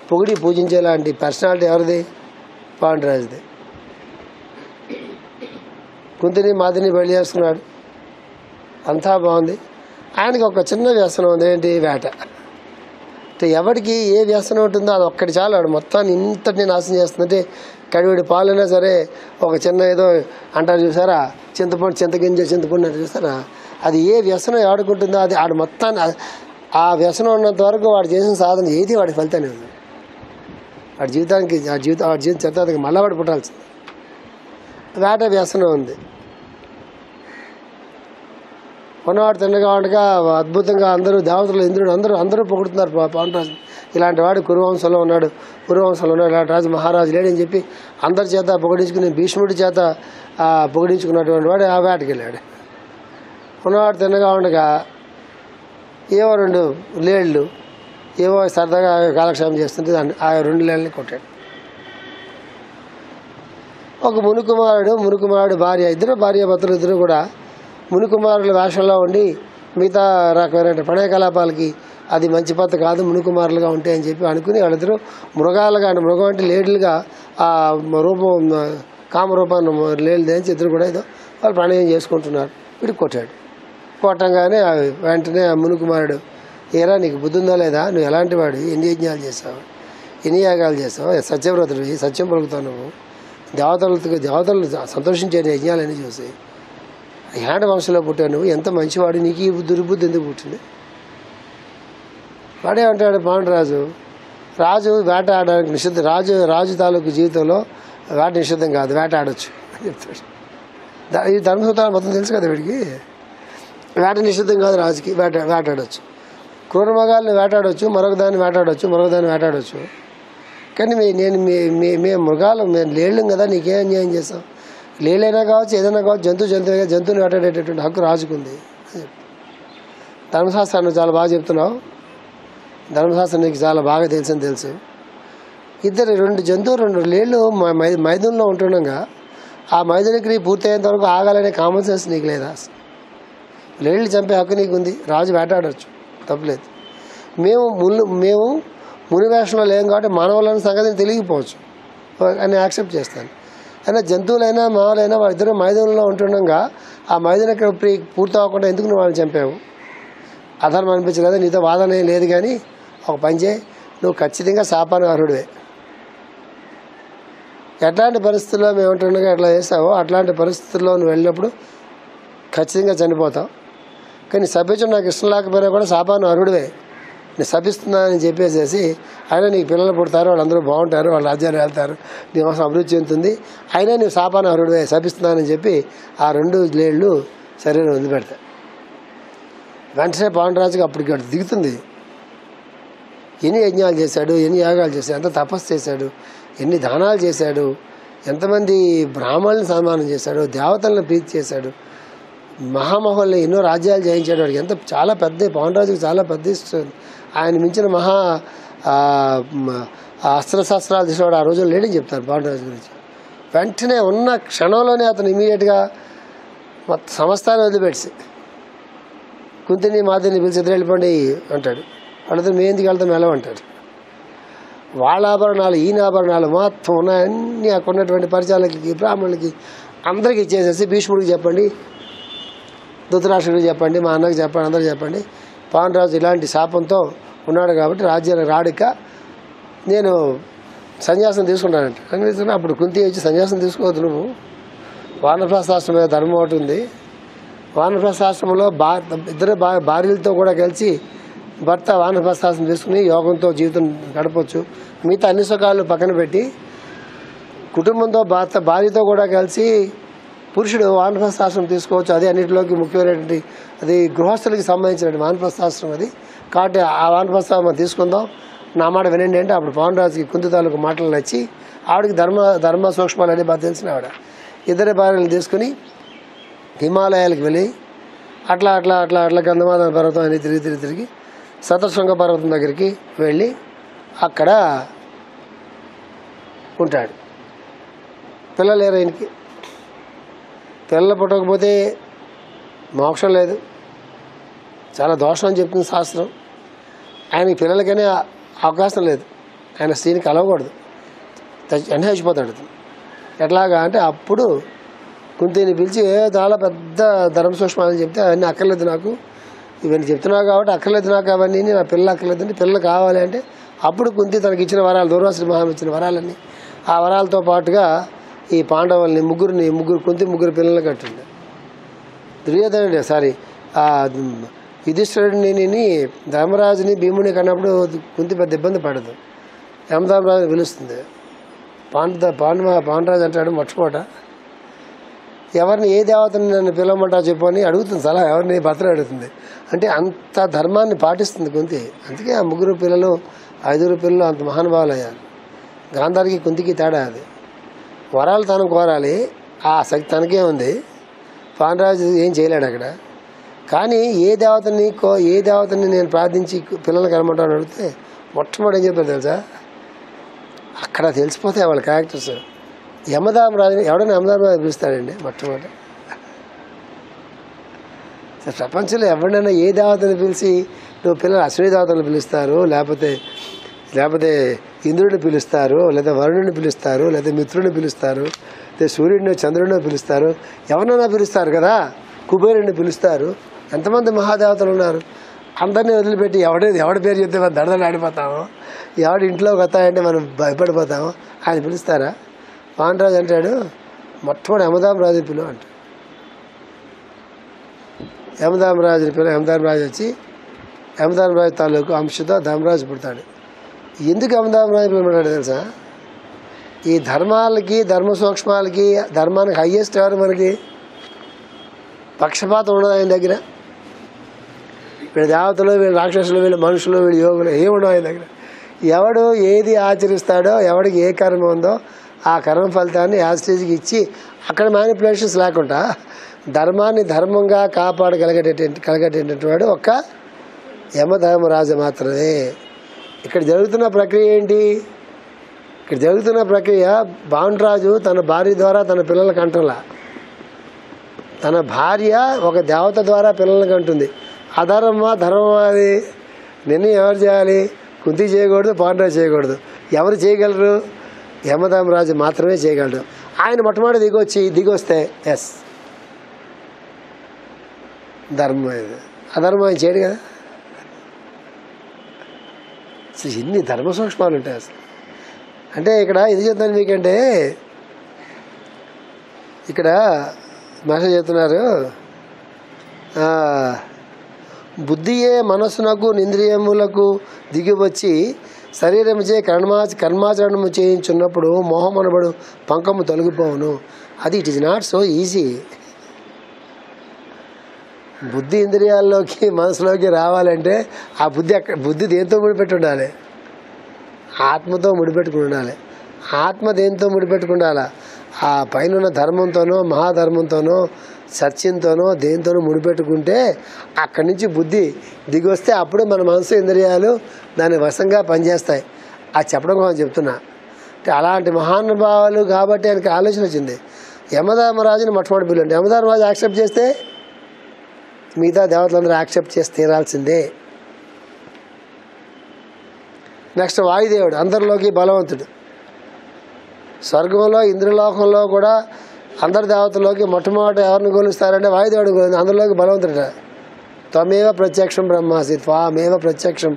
పొగిడి పూజించేలాంటి పర్సనాలిటీ ఎవరిది? పవన్రాజుది. కుంతిని మాదిని పెళ్లి చేసుకున్నాడు, అంతా బాగుంది. ఆయనకి ఒక చిన్న వ్యసనం ఉంది, ఏంటి? వేట. ఇట్లా ఎవరికి ఏ వ్యసనం ఉంటుందో అది ఒక్కటి చాలు వాడు మొత్తాన్ని ఇంతటిని నాశనం చేస్తుందంటే కడివిడి పాలైనా సరే ఒక చిన్న ఏదో అంటారు చూసారా చింతపండు అంటే చూసారా అది ఏ వ్యసనం ఆడుకుంటుందో అది ఆడు మొత్తాన్ని ఆ వ్యసనం ఉన్నంత వరకు వాడు చేసిన సాధన ఏది వాడి ఫలితాన్ని ఉంది వాడి జీవితానికి వాడి జీవితం చెప్తానికి మళ్ళీ వాడు పుట్టాల్సింది వేట వ్యసనం ఉంది కొన్నవాడు తిన్నగా ఉండగా అద్భుతంగా అందరూ దేవతలు ఇంద్రుడు అందరూ పొగుడుతున్నారు పాండరాజు ఇలాంటి వాడు కురువంశంలో ఉన్నాడు ఇలాంటి రాజు మహారాజు లేడని చెప్పి అందరి చేత పొగిడించుకుని భీష్ముడి చేత పొగిడించుకున్నటువంటి వాడు ఆ వేటకి వెళ్ళాడు ఉన్నవాడు తిన్నగా ఉండగా ఏవో 2 లేళ్ళు ఏవో సరదాగా కాలక్షేమం చేస్తుంటే ఆ 2 లేళ్ళని కొట్టాడు ఒక మునుకుమారుడు భార్య భార్యాభర్తలు ఇద్దరు కూడా మునుకుమారుల వేషంలో ఉండి మిగతా రకమైన ప్రణయ కలాపాలకి అది మంచి పద్ధతి కాదు మునుకుమారులుగా ఉంటాయని చెప్పి అనుకుని వాళ్ళిద్దరూ మృగాలుగా మృగం అంటే లేడులుగా ఆ రూపం కామరూపాన్ని లేడు దించి ఇద్దరు కూడా ఏదో వాళ్ళు ప్రణయం చేసుకుంటున్నారు వీడికి కొట్టంగానే వెంటనే ఆ మునుకుమారుడు ఏరా నీకు బుద్ధి ఉందా లేదా నువ్వు ఎలాంటి వాడు ఎన్ని యజ్ఞాలు చేసావు ఎన్ని యాగాలు చేసావు సత్యవ్రతుడు సత్యం పలుకుతావు నువ్వు దేవతలు సంతోషించే యజ్ఞాలన్నీ చూసి ఏడ వంశంలో పుట్టావు నువ్వు ఎంత మంచివాడు నీకు ఈ దుర్బుద్ధి ఎందుకు పుట్టింది వాడే అంటాడు రాజు వేట ఆడడానికి నిషిద్ధం రాజు తాలూకు జీవితంలో వేట నిషిద్ధం కాదు వేట ఆడొచ్చు అని చెప్తాడు ఈ ధర్మసూత్రాలు మొత్తం తెలుసు కదా వీడికి వేట నిషిద్ధం కాదు రాజుకి వేటాడవచ్చు క్రూరమృగాలను వేటాడవచ్చు మరొక దాన్ని వేటాడవచ్చు కానీ మేము మృగాలు మేము లేళ్ళం కదా నీకేం అన్యాయం చేస్తాం లేలైనా కావచ్చు ఏదైనా కావచ్చు జంతువుని వేటాడేటటువంటి హక్కు రాజుకుంది ధర్మశాస్త్రాన్ని చాలా బాగా చెప్తున్నావు ధర్మశాస్త్రం నీకు చాలా బాగా తెలుసు ఇద్దరు 2 జంతువులు 2 లేళ్ళు మైదానంలో ఉంటుండగా ఆ మైదానికి పూర్తయ్యేంత వరకు ఆగాలనే కామన్ సెన్స్ నీకు లేదా లేళ్ళు చంపే హక్కు నీకు ఉంది రాజు వేటాడవచ్చు తప్పలేదు మేము ముని వేషంలో లేం కాబట్టి మానవులైన సంగతిని తెలియకపోవచ్చు అని యాక్సెప్ట్ చేస్తాను అయినా జంతువులైనా మానవులైనా వాళ్ళిద్దరూ మైదానంలో ఉంటుండగా ఆ మైదానం పూర్తి అవ్వకుండా ఎందుకు నువ్వు వాళ్ళని చంపావు అధర్మం అనిపించలేదు నీతో వాదన ఏం లేదు కానీ ఒక పని చేయి నువ్వు ఖచ్చితంగా శాపానికి అర్హుడివే ఎట్లాంటి పరిస్థితుల్లో మేము ఉంటుండగా ఎట్లా చేస్తావో అట్లాంటి పరిస్థితుల్లో నువ్వు వెళ్ళినప్పుడు ఖచ్చితంగా చనిపోతావు కానీ శపించడం నాకు ఇష్టం లేకపోయినా కూడా శాపాన్ని అర్హుడివే నేను శపిస్తున్నానని చెప్పేసేసి అయినా నీకు పిల్లలు పుడతారు వాళ్ళందరూ బాగుంటారు వాళ్ళ రాజ్యాలు వెళ్తారు నీ కోసం అభివృద్ధి చెందుతుంది అయినా నీవు శాపాన్ని అర్హుడివే శపిస్తున్నానని చెప్పి ఆ 2 లేళ్ళు శరీరం వదిలిపెడతాయి వెంటనే పాండరాజుకి అప్పటికి దిగుతుంది ఎన్ని యజ్ఞాలు చేశాడు ఎన్ని యాగాలు చేశాడు ఎంత తపస్సు చేశాడు ఎన్ని దానాలు చేశాడు ఎంతమంది బ్రాహ్మణులను సన్మానం చేశాడు దేవతలను ప్రీతి చేశాడు మహామహుల్ని ఎన్నో రాజ్యాలు జయించాడు వాడికి ఎంత చాలా పెద్ద పాండరాజుకి చాలా పెద్ద ఇష్టం ఆయన మించిన అస్త్రశస్త్రాలు తీసేవాడు ఆ రోజుల్లో లేడని చెప్తారు పాండరాజు గురించి వెంటనే ఉన్న క్షణంలోనే అతను ఇమీడియట్గా మొత్తం సమస్తాన్ని వదిలిపెట్టి కుంతిని మాదిని పిలిచి ఎదురు వెళ్ళిపోండి అంటాడు వాళ్ళతో మేము ఎందుకు వెళ్తాం వెళ్ళమంటాడు వాళ్ళ ఆభరణాలు ఈయన ఆభరణాలు మొత్తం ఉన్నాయన్నీ అక్కడ ఉన్నటువంటి పరిచయాలకి బ్రాహ్మణులకి అందరికీ ఇచ్చేసేసి భీష్ముడికి చెప్పండి ధృతరాష్ట్రుడికి చెప్పండి మా అన్నకి చెప్పండి అందరికి చెప్పండి పాండరాజు ఇలాంటి శాపంతో ఉన్నాడు కాబట్టి రాజ్యానికి రాడిక నేను సన్యాసం తీసుకుంటానంట అప్పుడు కుంతి వచ్చి సన్యాసం తీసుకోవద్దు నువ్వు వానప్రస్థాశ్రమ ధర్మం ఒకటి ఉంది వానప్రస్థాశ్రమంలో ఇద్దరు భార్యలతో కూడా కలిసి భర్త వానప్రస్థాశ్రమం తీసుకుని యోగంతో జీవితం గడపవచ్చు మిగతా అన్ని సుఖాలు పక్కన పెట్టి కుటుంబంతో భార్యతో కూడా కలిసి పురుషుడు వానప్రస్థాశ్రమం తీసుకోవచ్చు అదే అన్నింటిలోకి ముఖ్యమైనటువంటి అది గృహస్థులకి సంబంధించిన వానప్రస్థాశ్రమం అది కాబట్టి ఆ వానప్రస్థాశ్రమం తీసుకుందాం నా మాట వినండి అంటే అప్పుడు పాండరాజుకి కుంతి తాలూకు మాటలు నచ్చి ఆవిడకి ధర్మ సూక్ష్మాలు అన్నీ బాగా తెలిసిన ఆవిడ ఇద్దరి భార్యలను తీసుకుని హిమాలయాలకు వెళ్ళి అట్లా గంధమాదన పర్వతం అని తిరిగి సతశృంగ పర్వతం దగ్గరికి వెళ్ళి అక్కడ ఉంటాడు పిల్లలు లేరు ఆయనకి పిల్లలు పుట్టకపోతే మోక్షం లేదు చాలా దోషం అని చెప్తుంది శాస్త్రం ఆయనకి పిల్లలకనే అవకాశం లేదు ఆయన స్త్రీని కలవకూడదు వెంటనే చచ్చిపోతాడు ఎట్లాగా అంటే అప్పుడు కుంతిని పిలిచి చాలా పెద్ద ధర్మ సూక్ష్మాలని చెప్తే అవన్నీ అక్కర్లేదు నాకు ఇవన్నీ చెప్తున్నావు కాబట్టి అక్కర్లేదు నాకు అవన్నీ, నా పిల్లలు అక్కర్లేదంటే పిల్లలు కావాలి అంటే అప్పుడు కుంతి తనకి ఇచ్చిన వరాలు, దూర్వాసుడి మహారాజు ఇచ్చిన వరాలన్నీ, ఆ వరాలతో పాటుగా ఈ పాండవుల్ని ముగ్గురు కుంతి ముగ్గురు పిల్లలు కట్టింది. దుర్యోధనుడే యుధిష్ఠిరుడిని ధర్మరాజుని భీముని కన్నప్పుడు కుంతి పెద్ద ఇబ్బంది పడదు. యమధర్మరాజుని పిలుస్తుంది. పాండరాజు అంటాడు మొట్టమొదట, ఎవరిని ఏ దేవతని నన్ను పిలవమంటావు చెప్పు అని అడుగుతుంది సలహా. ఎవరిని? భర్తను అడుగుతుంది. అంటే అంత ధర్మాన్ని పాటిస్తుంది కుంతి. అందుకే ఆ ముగ్గురు పిల్లలు 5 పిల్లలు అంత మహానుభావులు అయ్యారు. గాంధారికి కుంతికి తేడా అది. వరాలు తను కోరాలి, ఆ శక్తి తనకే ఉంది. పాండరాజు ఏం చేయలేడు అక్కడ. కానీ ఏ దేవతని నేను ప్రార్థించి పిల్లల్ని కలమంటాను అడిగితే మొట్టమొదటి ఏం చెప్తారు తెలుసా? అక్కడ తెలిసిపోతాయి వాళ్ళ క్యారెక్టర్స్. యమధర్మరాజుని ఎవడైనా యమధర్మరాజు పిలుస్తాడండి మొట్టమొదటి. ప్రపంచంలో ఎవరినైనా ఏ దేవతని పిలిచి నువ్వు పిల్లలు అశ్విని దేవతలను పిలుస్తారు, లేకపోతే ఇంద్రుడిని పిలుస్తారు, లేదా వరుణుడిని పిలుస్తారు, లేదా మిత్రుడిని పిలుస్తారు, లేదా సూర్యుడిని చంద్రుడిని పిలుస్తారు, ఎవరినైనా పిలుస్తారు కదా. కుబేరుడిని పిలుస్తారు. ఎంతమంది మహాదేవతలు ఉన్నారు. అందరినీ వదిలిపెట్టి ఎవడి పేరు చెప్తే మనం దడదలు ఆడిపోతాము, ఎవడి ఇంట్లోకి వస్తాయంటే మనం భయపడిపోతాము. ఆయన పిలుస్తారా? పాండరాజు అంటాడు మొట్టమొదటి యమధర్మరాజు పిలువ అంటాడు. యమధర్మరాజు వచ్చి యమధర్మరాజు తాలూకు అంశతో ధర్మరాజు పుడతాడు. ఎందుకు యమధర్మరాజు పిలువమంటాడు తెలుసా? ఈ ధర్మాలకి, ధర్మ సూక్ష్మాలకి, ధర్మానికి హయ్యెస్ట్ ఎవరు? మనకి పక్షపాతం ఉండదు ఆయన దగ్గర. వీళ్ళ దేవతలు, వీళ్ళ రాక్షసులు, వీళ్ళ మనుషులు, వీళ్ళ యోగులు ఏముండవు ఆయన దగ్గర. ఎవడు ఏది ఆచరిస్తాడో, ఎవడికి ఏ కర్మ ఉందో ఆ కర్మ ఫలితాన్ని యాస్టేజ్కి ఇచ్చి అక్కడ మ్యానిపులేషన్స్ లేకుండా ధర్మాన్ని ధర్మంగా కాపాడగలిగేటటువంటి వాడు ఒక్క యమధర్మరాజు మాత్రమే. ఇక్కడ జరుగుతున్న ప్రక్రియ ఏంటి? ఇక్కడ జరుగుతున్న ప్రక్రియ బాండ్రాజు తన భార్య ద్వారా తన పిల్లలకు అంటలా. తన భార్య ఒక దేవత ద్వారా పిల్లలకు కంటుంది. అధర్మమా ధర్మమా? అది నిర్ణయం ఎవరు చేయాలి? కుంతి చేయకూడదు, పాండరాజు చేయకూడదు. ఎవరు చేయగలరు? యమధర్మరాజు మాత్రమే చేయగలరు. ఆయన మొట్టమొదటి దిగొస్తే ఎస్ ధర్మం. ఇది అధర్మం ఆయన చేయడు కదా. అసలు ఎన్ని ధర్మ సూక్ష్మాలు ఉంటాయి అసలు. అంటే ఇక్కడ ఇది చెప్తాను మీకంటే, ఇక్కడ మెసేజ్ చెప్తున్నారు, బుద్ధియే మనస్సునకు ఇంద్రియములకు దిగివచ్చి శరీరముచే కర్మాచరణము చేయించున్నప్పుడు మోహమనబడు పంకము తొలగిపోవును. అది it is not so easy. బుద్ధి ఇంద్రియాల్లోకి మనసులోకి రావాలంటే ఆ బుద్ధి దేంతో ముడిపెట్టి ఉండాలి? ఆత్మతో ముడిపెట్టుకుని ఉండాలి. ఆత్మ దేంతో ముడిపెట్టుకుని ఉండాలా? ఆ పైన ధర్మంతోనో, మహాధర్మంతోనో, సత్యంతోనో, దేంతోనో ముడిపెట్టుకుంటే అక్కడి నుంచి బుద్ధి దిగొస్తే అప్పుడే మన మనసు ఇంద్రియాలు దాని వశంగా పనిచేస్తాయి. అది చెప్పడం కోసం చెప్తున్నా. అంటే అలాంటి మహానుభావాలు కాబట్టి ఆయనకి ఆలోచన వచ్చింది. యమధర్మరాజుని మొట్టమొదటి పిల్లండి. యమధర్మరాజు యాక్సెప్ట్ చేస్తే మిగతా దేవతలందరూ యాక్సెప్ట్ చేసి తీరాల్సిందే. నెక్స్ట్ వాయుదేవుడు అందరిలోకి బలవంతుడు. స్వర్గంలో, ఇంద్రలోకంలో కూడా అందరి దేవతల్లోకి మొట్టమొదటి ఎవరిని గోలుస్తారంటే వాయుదేవుడు. అందరిలోకి బలవంతుడట. త్వమేవ ప్రత్యక్షం బ్రహ్మాసి త్వామేవ ప్రత్యక్షం.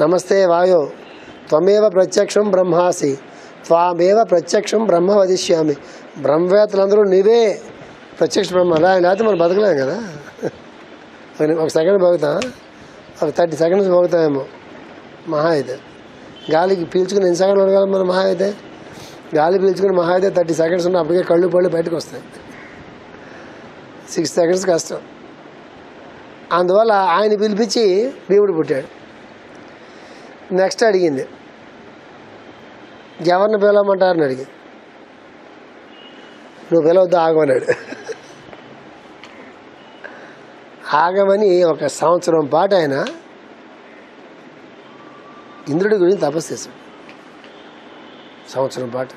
నమస్తే వాయో త్వమేవ ప్రత్యక్షం బ్రహ్మాసి త్వామేవ ప్రత్యక్షం బ్రహ్మ వదిష్యామి. బ్రహ్మవేత్తలందరూ నీవే ప్రత్యక్ష బ్రహ్మ. అలా లేకపోతే మనం బతకలేం కదా. ఒక సెకండ్ బతుకుతాం, ఒక 30 సెకండ్స్ బతుకుతామేమో మహా అయితే. గాలికి పీల్చుకుని ఎన్ని సెకండ్లు ఉండగలం మనం? మహా అయితే గాలి పీల్చుకుని మహా అయితే 30 సెకండ్స్ ఉన్న అప్పటికే కళ్ళు పళ్ళు బయటకు వస్తాయి. 6 సెకండ్స్ కష్టం. అందువల్ల ఆయన పిలిపించి భీముడు పుట్టాడు. నెక్స్ట్ అడిగింది ఎవరిని పిలవమంటారని అడిగింది. నువ్వు పిలవద్దు ఆగమన్నాడు. ఆగమని 1 సంవత్సరం పాటు ఆయన ఇంద్రుడి గురించి తపస్సు చేశాడు. సంవత్సరం పాటు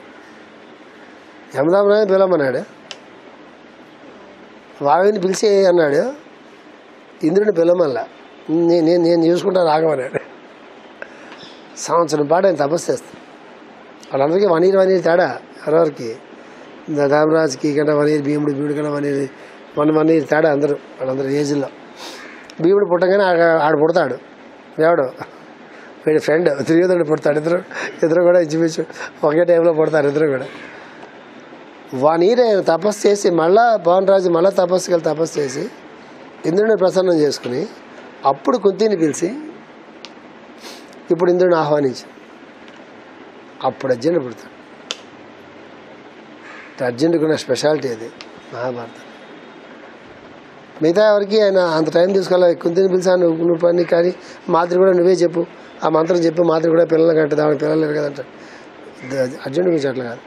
యమధర్మరాజుని పిలవమన్నాడు. వాయుని పిలిచి అన్నాడు, ఇంద్రుడిని పిలవమల్లా నేను చూసుకుంటాను ఆగమన్నాడు. సంవత్సరం పాటు ఆయన తపస్సు చేస్తాడు. వాళ్ళందరికీ 1 year తేడా. ఎవరెవరికి? ధర్మరాజుకి కన్నా 1 year, భీముడి కన్నా 1 year తేడా. వాళ్ళందరూ ఏజ్లో భీముడు పుట్టగానే ఆడు పుడతాడు, ఎవడు వీడి ఫ్రెండ్ దుర్యోధనుడు పుడతాడు. ఇద్దరు కూడా ఇంచుమించు ఒకే టైంలో పుడతారు ఇద్దరు కూడా. వానీరే తపస్సు చేసి మళ్ళా పవన్ రాజు మళ్ళీ తపస్సు చేసి ఇంద్రుడిని ప్రసన్నం చేసుకుని అప్పుడు కుంతిని పిలిచి ఇప్పుడు ఇంద్రుడిని ఆహ్వానించి అప్పుడు అర్జునుడు పుడతాడు. అర్జునుడికి ఉన్న స్పెషాలిటీ అది మహాభారతం. మిగతా ఎవరికి ఆయన అంత టైం తీసుకోవాలి. కుంతిని పిలిచాను నువ్వు పని, కానీ మాతృ కూడా నువ్వే చెప్పు, ఆ మంత్రం చెప్పు, మాతృ కూడా పిల్లలు కంటే ఆవిడ పిల్లలు లేరు కదంట. అర్జునుడి గురించి అట్లా కాదు.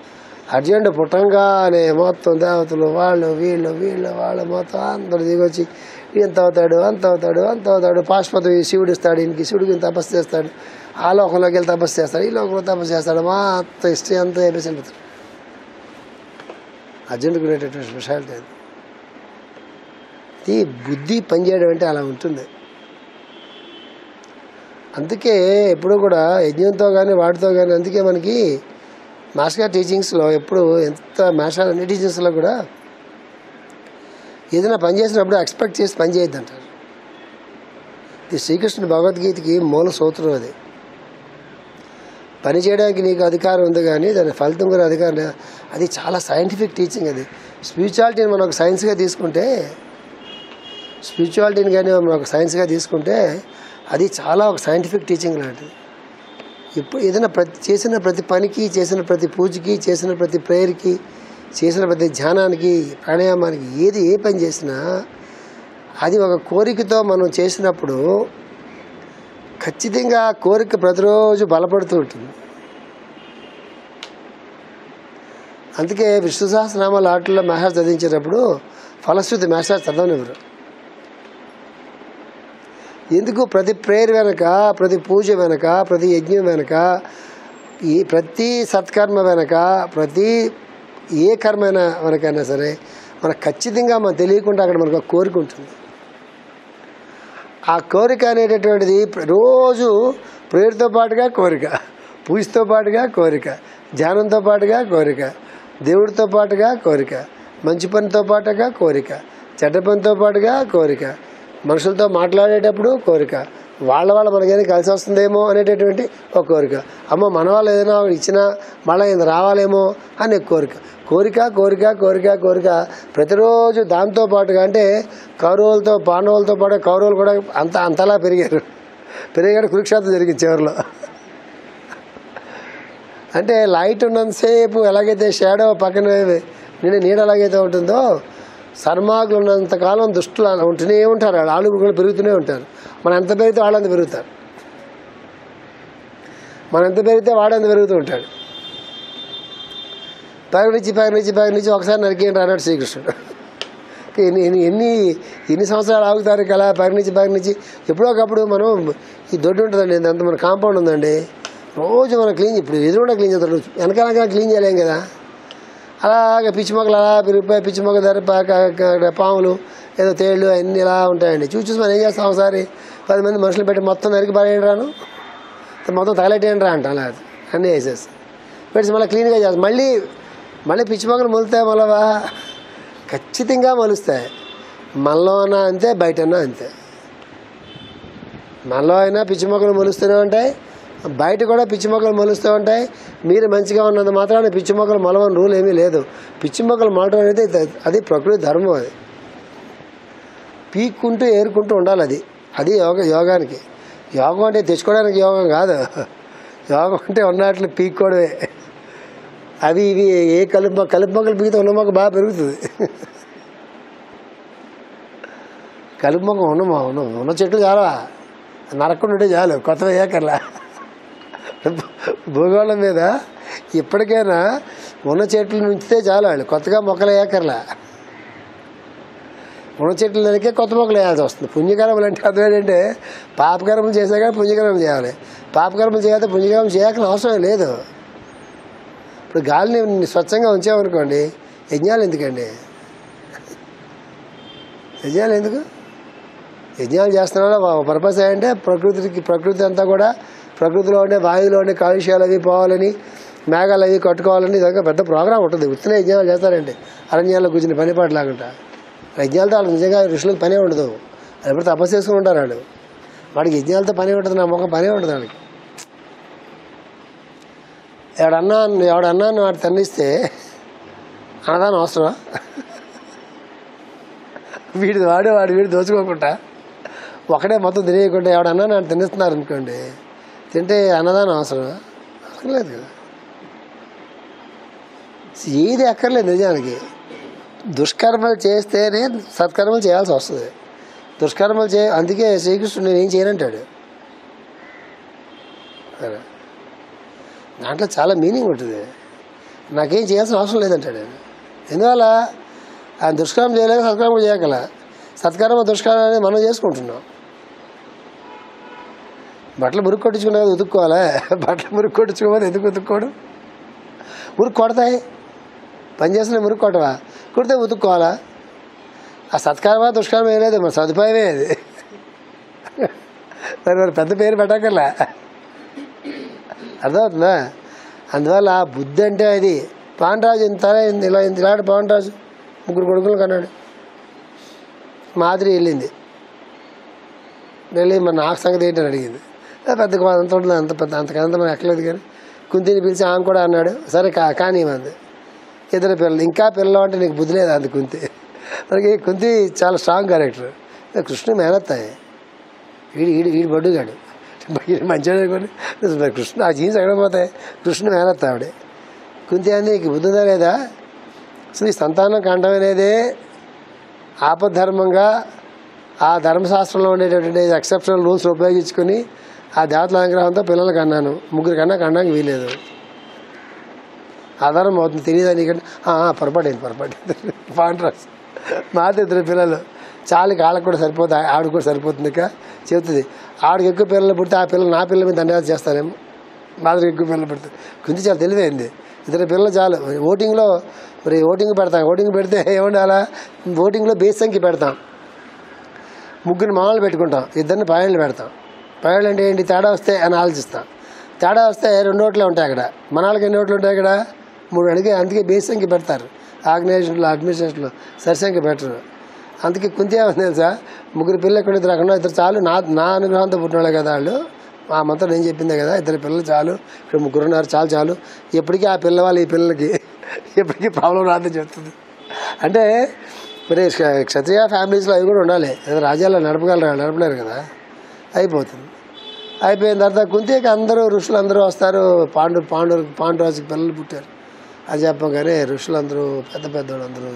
అర్జునుడు పుట్టంగానే మొత్తం దేవతలు వాళ్ళు వాళ్ళు మొత్తం అందరూ దిగొచ్చి ఎంత అవుతాడు. పాశుపతి శివుడు ఇస్తాడు, ఈయనకి శివుడికి తపస్సు చేస్తాడు, ఆ లోకంలోకి వెళ్ళి తపస్సు చేస్తాడు, ఈ లోకంలో తపస్సు చేస్తాడు, మొత్తం హిస్టరీ అంతా చెప్పేసి వెళ్ళిపోతాడు. అర్జునుడికి ఉండేటటువంటి స్పెషాలిటీ అది. ఈ బుద్ధి పనిచేయడం అంటే అలా ఉంటుంది. అందుకే ఎప్పుడు కూడా యజ్ఞంతో కానీ వాటితో కానీ, అందుకే మనకి మాస్టర్ గారి టీచింగ్స్లో ఎప్పుడు ఎంత మాస్టర్ అన్ని టీచింగ్స్లో కూడా ఏదైనా పని చేసినప్పుడు ఎక్స్పెక్ట్ చేసి పని చేయొద్దు అంటారు. ఇది శ్రీకృష్ణుడి భగవద్గీతకి మూల సూత్రం అది. పని చేయడానికి నీకు అధికారం ఉంది కానీ దాని ఫలితం కూడా అధికారం లేదు. అది చాలా సైంటిఫిక్ టీచింగ్ అది. స్పిరిచువాలిటీని మనం ఒక సైన్స్గా తీసుకుంటే అది చాలా ఒక సైంటిఫిక్ టీచింగ్ లాంటిది. ఇప్పుడు ఏదైనా చేసిన ప్రతి పనికి, చేసిన ప్రతి పూజకి, చేసిన ప్రతి ప్రేయర్కి, చేసిన ప్రతి ధ్యానానికి, ప్రాణాయామానికి ఏ పని చేసినా అది ఒక కోరికతో మనం చేసినప్పుడు ఖచ్చితంగా ఆ కోరిక ప్రతిరోజు బలపడుతూ ఉంటుంది. అందుకే విష్ణు సహస్రనామాల ఆటల్లో మెసేజ్ చదివించేటప్పుడు ఫలశ్రుతి మెసేజ్ చదవనివ్వరు. ఎందుకు? ప్రతి ప్రేయర్ వెనక, ప్రతి పూజ వెనక, ప్రతి యజ్ఞం వెనక, ప్రతి సత్కర్మ వెనక, ప్రతి ఏ కర్మైన వెనకైనా సరే మనకు ఖచ్చితంగా మనం తెలియకుండా అక్కడ మనకు ఒక కోరిక ఉంటుంది. ఆ కోరిక అనేటటువంటిది రోజు ప్రేయర్తో పాటుగా కోరిక, పూజతో పాటుగా కోరిక, ధ్యానంతో పాటుగా కోరిక, దేవుడితో పాటుగా కోరిక, మంచి పనితో పాటుగా కోరిక, చెడ్డ పనితో పాటుగా కోరిక, మనుషులతో మాట్లాడేటప్పుడు కోరిక, వాళ్ళ మనకేదైనా కలిసి వస్తుందేమో అనేటటువంటి ఒక కోరిక, అమ్మ మన వాళ్ళు ఏదైనా ఇచ్చినా మళ్ళీ ఏదైనా రావాలేమో అనే కోరిక, ప్రతిరోజు దాంతో పాటుగా. అంటే పాండవులతో పాటు కౌరవులు కూడా అంతలా పెరిగారు. కురుక్షేత్రం జరిగింది చివరిలో. అంటే లైట్ ఉన్నంతసేపు ఎలాగైతే షాడో పక్కన నిన్న నీడ ఎలాగైతే ఉంటుందో, సర్మాగులు ఉన్నంతకాలం దుష్టులు ఉంటూనే ఉంటారు. వాళ్ళు కూడా పెరుగుతూనే ఉంటారు. మనం ఎంత పెరిగితే వాళ్ళంత పెరుగుతారు, మనం ఎంత పెరిగితే వాడంత పెరుగుతూ ఉంటాడు. పైనుంచి ఒకసారి నరికేయండి అన్నాడు శ్రీకృష్ణుడు. ఎన్ని సంవత్సరాలు ఆగుతారు కదా పైనుంచి. ఎప్పుడో ఒకప్పుడు మనం ఈ దొడ్డు ఉంటుందండి, అంత మన కాంపౌండ్ ఉందండి, రోజు మనం క్లీన్, ఇప్పుడు ఎదురుకుండా క్లీన్ చేస్తాడు, వెనకాల క్లీన్ చేయలేం కదా. అలాగే పిచ్చి మొక్కలు అలా పెరిగిపోయి, పిచ్చి మొక్క ధర పాములు ఏదో తేళ్ళు అన్నీ ఇలా ఉంటాయండి. చూసి మనం ఏం చేస్తాం, ఒకసారి 10 మంది మనుషులు పెట్టి మొత్తం నరికి పారేయండి రాను, మొత్తం తగలెట్టేయండి రా అంట. అలా అన్నీ వేసేస్తాం, పెట్టి మళ్ళీ క్లీన్గా చేస్తాం. మళ్ళీ పిచ్చి మొక్కలు మొలుతాయి, మళ్ళా ఖచ్చితంగా మొలుస్తాయి. మనలో అయినా అంతే, బయటన్నా అంతే. మనలో అయినా పిచ్చి మొక్కలు మొలుస్తూనే ఉంటాయి, బయట కూడా పిచ్చి మొక్కలు మొలుస్తూ ఉంటాయి. మీరు మంచిగా ఉన్నంత మాత్రాన పిచ్చి మొక్కలు మొలవని రూల్ ఏమీ లేదు. పిచ్చి మొక్కలు మొలటం అనేది అది ప్రకృతి ధర్మం. అది పీక్కుంటూ ఏరుకుంటూ ఉండాలి. అది యోగానికి. యోగం అంటే తెచ్చుకోవడానికి యోగం కాదు. యోగం అంటే ఉన్నట్లు పీక్కోవడమే. అవి ఇవి ఏ కలుపు మొక్కలు పీకితే ఉన్న మొక్క బాగా పెరుగుతుంది. కలుపు మొక్క ఉన్న చెట్లు చాలా నరకుండా ఉంటే చాలు, కొత్తగా ఏకర్లా. భూగోళం మీద ఇప్పటికైనా ఉన్న చెట్లు నుంచితే చాలు, వాళ్ళు కొత్తగా మొక్కలు ఏకర్లా. ఉన్న చెట్లు నరికే కొత్త మొక్కలు వేయాల్సి వస్తుంది. పుణ్యకర్మలు అంటే అర్థం ఏంటంటే పాపకర్మలు చేసాక పుణ్యకర్మలు చేయాలి, పాపకర్మలు చేయాలంటే పుణ్యకర్మం చేయాల్సిన అవసరం లేదు. ఇప్పుడు గాలిని స్వచ్ఛంగా ఉంచామనుకోండి, యజ్ఞాలు ఎందుకండి? యజ్ఞాలు ఎందుకు? యజ్ఞాలు చేస్తున్నాడు పర్పస్ ఏంటంటే ప్రకృతి అంతా కూడా, ప్రకృతిలో ఉండే వాయువులో ఉండే కాలుష్యాలు అవి పోవాలని, మేఘాలు అవి కట్టుకోవాలని ఇదంతా పెద్ద ప్రోగ్రాం ఉంటుంది. ఉత్తనే యజ్ఞాలు చేస్తారండి, అరణ్యాల్లో కూర్చుని పనిపాటు లాగుంటా. యజ్ఞాలతో వాళ్ళు నిజంగా ఋషులకు పనే ఉండదు. ఎప్పుడు తపస్సు చేసుకుని ఉంటారు వాడు. వాడికి యజ్ఞాలతో పని ఉంటుంది, నా ముఖం పనే ఉంటుంది వాడికి. ఎవడన్నా వాడు తన్నిస్తే అన్నదానం అవసరమా? వీడు దోచుకోకుండా ఒకడే మొత్తం తినేయకుండా ఎవడన్నా నాడు తినేస్తున్నారు అనుకోండి, తింటే అన్నదానం అవసరమా? అవసరం లేదు కదా. ఏది అక్కర్లేదు నిజానికి. దుష్కర్మలు చేస్తేనే సత్కర్మలు చేయాల్సి వస్తుంది. దుష్కర్మలు అందుకే శ్రీకృష్ణుడు నేను ఏం చేయనంటాడు. దాంట్లో చాలా మీనింగ్ ఉంటుంది. నాకేం చేయాల్సిన అవసరం లేదంటాడు ఆయన. ఎందువల్ల ఆయన దుష్కర్మ చేయలేక సత్కర్మ చేయగల. సత్కర్మ దుష్కర్మ అనేది మనం చేసుకుంటున్నాం. బట్టలు మురుగు కొట్టించుకున్నా ఉతుక్కోవాలా? బట్టలు మురుగు కొట్టించుకోవాలి, ఎందుకు ఉతుక్కోవడం? మురుగు కొడతాయి, పని చేసిన మురుగు కొట్టవా? కొడితే ఉతుక్కోవాలా? ఆ సత్కర్మ దుష్కర్మ ఏం లేదు, మన సదుపాయమే అది. మరి పెద్ద పేరు పెట్టకల్లా, అర్థమవుతుందా? అందువల్ల ఆ బుద్ధి అంటే అది. పాండరాజు ఇలాంటి పాండరాజు 3 కొడుకులు కన్నాడు. మాదిరి వెళ్ళింది, వెళ్ళి మరి నాకు సంగతి ఏంటని అడిగింది. పెద్ద అంతకంత మనం ఎక్కలేదు కానీ కుంతిని పిలిచి ఆమె కూడా అన్నాడు, సరే కానీ మంది 2 పిల్లలు. ఇంకా పిల్లలు అంటే నీకు బుద్ధి లేదు అంది కుంతి. మనకి కుంతి చాలా స్ట్రాంగ్ క్యారెక్టర్. కృష్ణుడు మేనత్తాయి, వీడి బొడ్డుగాడు, మంచిగా కూడా కృష్ణ ఆ జీన్స్ ఎక్కడ పోతాయి? కృష్ణుడు మేనత్తా ఆవిడే. కుంతి అంది, నీకు బుద్ధి ఉందా లేదా? అసలు ఈ సంతానం కంఠం అనేదే ఆపద్ధర్మంగా ఆ ధర్మశాస్త్రంలో ఉండేటటువంటి ఎక్సెప్షనల్ రూల్స్ ఉపయోగించుకొని ఆ దేవతల అనుగ్రహంతో పిల్లలకి అన్నాను. 3 కన్నా కనడానికి వీలేదు. ఆధారం అవుతుంది. తెలియదా నీకంటే? పొరపాటైంది పాండ్రాజు మాది 2 పిల్లలు చాలు, వాళ్ళకి కూడా సరిపోతుంది, ఆవిడ కూడా సరిపోతుంది. ఇక చెబుతుంది, ఆవిడకి ఎక్కువ పిల్లలు పుడితే ఆ పిల్లలు నా పిల్లల మీద దండయాత్ర చేస్తారేమో, మాదిరి ఎక్కువ పిల్లలు పుడితే. కొంచెం చాలా తెలివైంది. 2 పిల్లలు చాలు. ఓటింగ్లో మరి ఓటింగ్ పెడతాం. ఓటింగ్ పెడితే ఏముండాలా? ఓటింగ్లో బేస్ సంఖ్య పెడతాం. 3 మామూలు పెట్టుకుంటాం, 2 పాయింట్లు పెడతాం. పాయింట్లు అంటే ఏంటి? తేడా వస్తే అని ఆలోచిస్తాం. తేడా వస్తే 2 ఓట్లే ఉంటాయి అక్కడ, మన వాళ్ళకి ఎన్ని ఓట్లు ఉంటాయి అక్కడ? 3. అందుకే బేస్ సంఖ్య పెడతారు ఆర్గనైజేషన్లో, అడ్మినిస్ట్రేషన్లో సరి సంఖ్య పెట్టరు. అందుకే కుంతి ఏమని తెలుసా? 3 పిల్లలు ఎక్కడ 2 అక్కడ 2 చాలు, నా అనుగ్రహంతో పుట్టినవాళ్ళే కదా వాళ్ళు. ఆ మంత్రం నేను చెప్పిందే కదా, 2 పిల్లలు చాలు, ఇక్కడ 3 ఉన్నారు, చాలు. ఎప్పటికీ ఆ పిల్లవాళ్ళు ఈ పిల్లలకి ఎప్పటికీ ప్రాబ్లం రాదని చెప్తుంది. అంటే మరి క్షత్రియ ఫ్యామిలీస్లో అవి కూడా ఉండాలి. ఏదో రాజ్యాల్లో నడపలేరు కదా, అయిపోతుంది. అయిపోయిన తర్వాత కుంతికి ఋషులు అందరూ వస్తారు. పాండురాజుకి పిల్లలు పుట్టారు. అది చెప్పగానే ఋషులందరూ పెద్దవాళ్ళు అందరూ,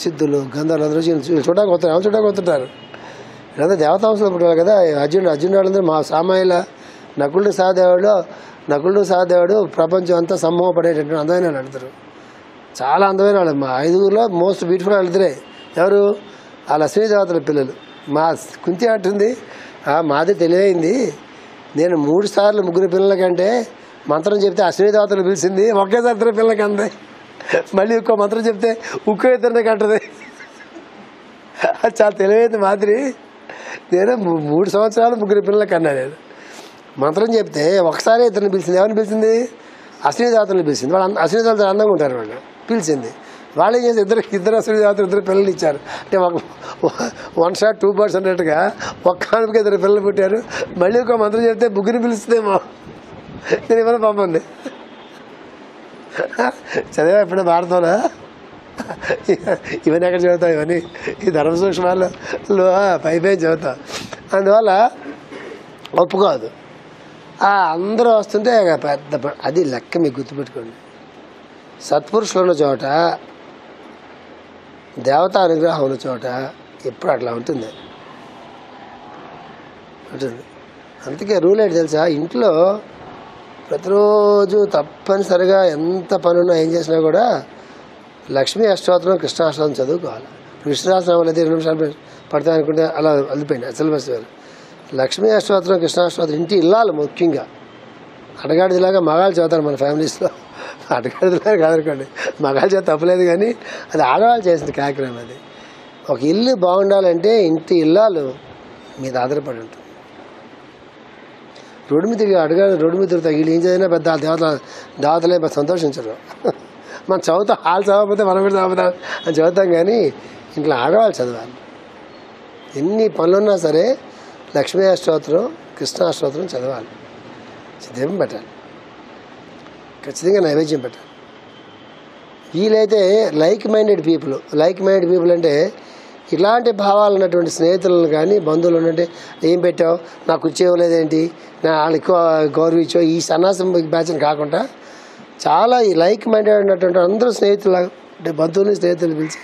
సిద్ధులు గంధర్వులు అందరూ చూడడానికి వస్తుంటారు. ఇదంతా దేవతాంశంలో పుట్టారు కదా. అర్జునుడు వాళ్ళందరూ మా సామాయిల నకులుడు సహదేవుడు ప్రపంచం అంతా సమ్మోహపడేటటువంటి అందమైన వాళ్ళు అడుగుతారు. చాలా అందమైన వాళ్ళు. మా 5గురిలో మోస్ట్ బ్యూటిఫుల్ వాళ్ళు 2. ఎవరు? ఆ లక్ష్మీ దేవతల పిల్లలు. మా కుంతి అంటుంది, మాది తెలివైంది, నేను 3 సార్లు 3 పిల్లల కంటే మంత్రం చెప్తే అశ్విని దేవతలు పిలిచింది, ఒకేసారి 2 పిల్లలకి అంది. మళ్ళీ ఇంకో మంత్రం చెప్తే 2 కంటది. అది చాలా తెలివైంది మాదిరి. నేను 3 సంవత్సరాలు 3 పిల్లలకి అన్నా. నేను మంత్రం చెప్తే ఒకసారి 2 పిలిచింది. ఎవరిని పిలిచింది? అశ్విని దేవతలను పిలిచింది. వాళ్ళు అశ్విని దేవతలు అందంగా ఉంటారు, వాళ్ళు పిలిచింది. వాళ్ళు ఏం చేసి ఇద్దరు అశ్విని దేవతలు 2 పిల్లలు ఇచ్చారు. అంటే 1 shot 2 birds అన్నట్టుగా ఒక్కరికి 2 పిల్లలు పుట్టారు. మళ్ళీ ఒక మంత్రం చెప్తే 3 పిలుస్తుందేమో. నేను ఇవ్వను పంపండి. చదివా ఎప్పుడైనా భారతంలో? ఇవన్నీ ఎక్కడ చదువుతావు? ఇవన్నీ ఈ ధర్మ సూక్ష్మాల్లో పై చదువుతావు. అందువల్ల ఒప్పుకోదు. అందరూ వస్తుంటే పెద్ద అది లెక్క. మీకు గుర్తుపెట్టుకోండి, సత్పురుషులు ఉన్న చోట, దేవతా అనుగ్రహం ఉన్న చోట ఎప్పుడు అట్లా ఉంటుంది. అందుకే రూల్ ఏంటి తెలుసా? ఇంట్లో ప్రతిరోజు తప్పనిసరిగా ఎంత పనున్నా ఏం చేసినా కూడా లక్ష్మీ అష్టోత్తరం, కృష్ణాష్టోత్తరం చదువుకోవాలి. కృష్ణాష్టోత్తరం అయితే 2 నిమిషాలు పడతాయి అనుకుంటే అలా వదిలిపోయింది సిలబస్ వేరు. లక్ష్మీ అష్టోత్తరం, కృష్ణాష్టోత్తరం ఇంటి ఇల్లాలి ముఖ్యంగా. అడగాడిదిలాగా మగాళ్ళు చదువుతారు మన ఫ్యామిలీస్లో. అడగాడిదిలాగా కాదనుకోండి, మగాళ్ళు చేత తప్పలేదు, కానీ అది ఆడవాళ్ళు చేసింది కార్యక్రమం. అది ఒక ఇల్లు బాగుండాలంటే ఇంటి ఇల్లాలు మీద ఆధారపడి ఉంటుంది. రోడ్డు మీద తిరుగుతాయి వీళ్ళు ఏం చదివినా పెద్ద దేవతలే సంతోషించరు. మనం చదువుతాం, వాళ్ళు చదవకపోతే మనం కూడా చదువుతాం అని చదువుతాం, కానీ ఇంట్లో ఆడవాళ్ళు చదవాలి. ఎన్ని పనులున్నా సరే లక్ష్మీ అష్టోత్తరం, కృష్ణ అష్టోత్తరం చదవాలి, దీపం పెట్టాలి, ఖచ్చితంగా నైవేద్యం పెట్టాలి. వీలైతే లైక్ మైండెడ్ పీపుల్ అంటే ఇలాంటి భావాలు ఉన్నటువంటి స్నేహితులను కానీ బంధువులు ఉన్నట్టే, ఏం పెట్టావు నాకు ఇచ్చేవలేదేంటి, నా వాళ్ళు ఎక్కువ గౌరవించావు, ఈ సన్నాసం బ్యాచ్ని కాకుండా చాలా ఈ లైక్ మైండెడ్ ఉన్నటువంటి అందరూ స్నేహితులు అంటే బంధువుని స్నేహితులు పిలిచి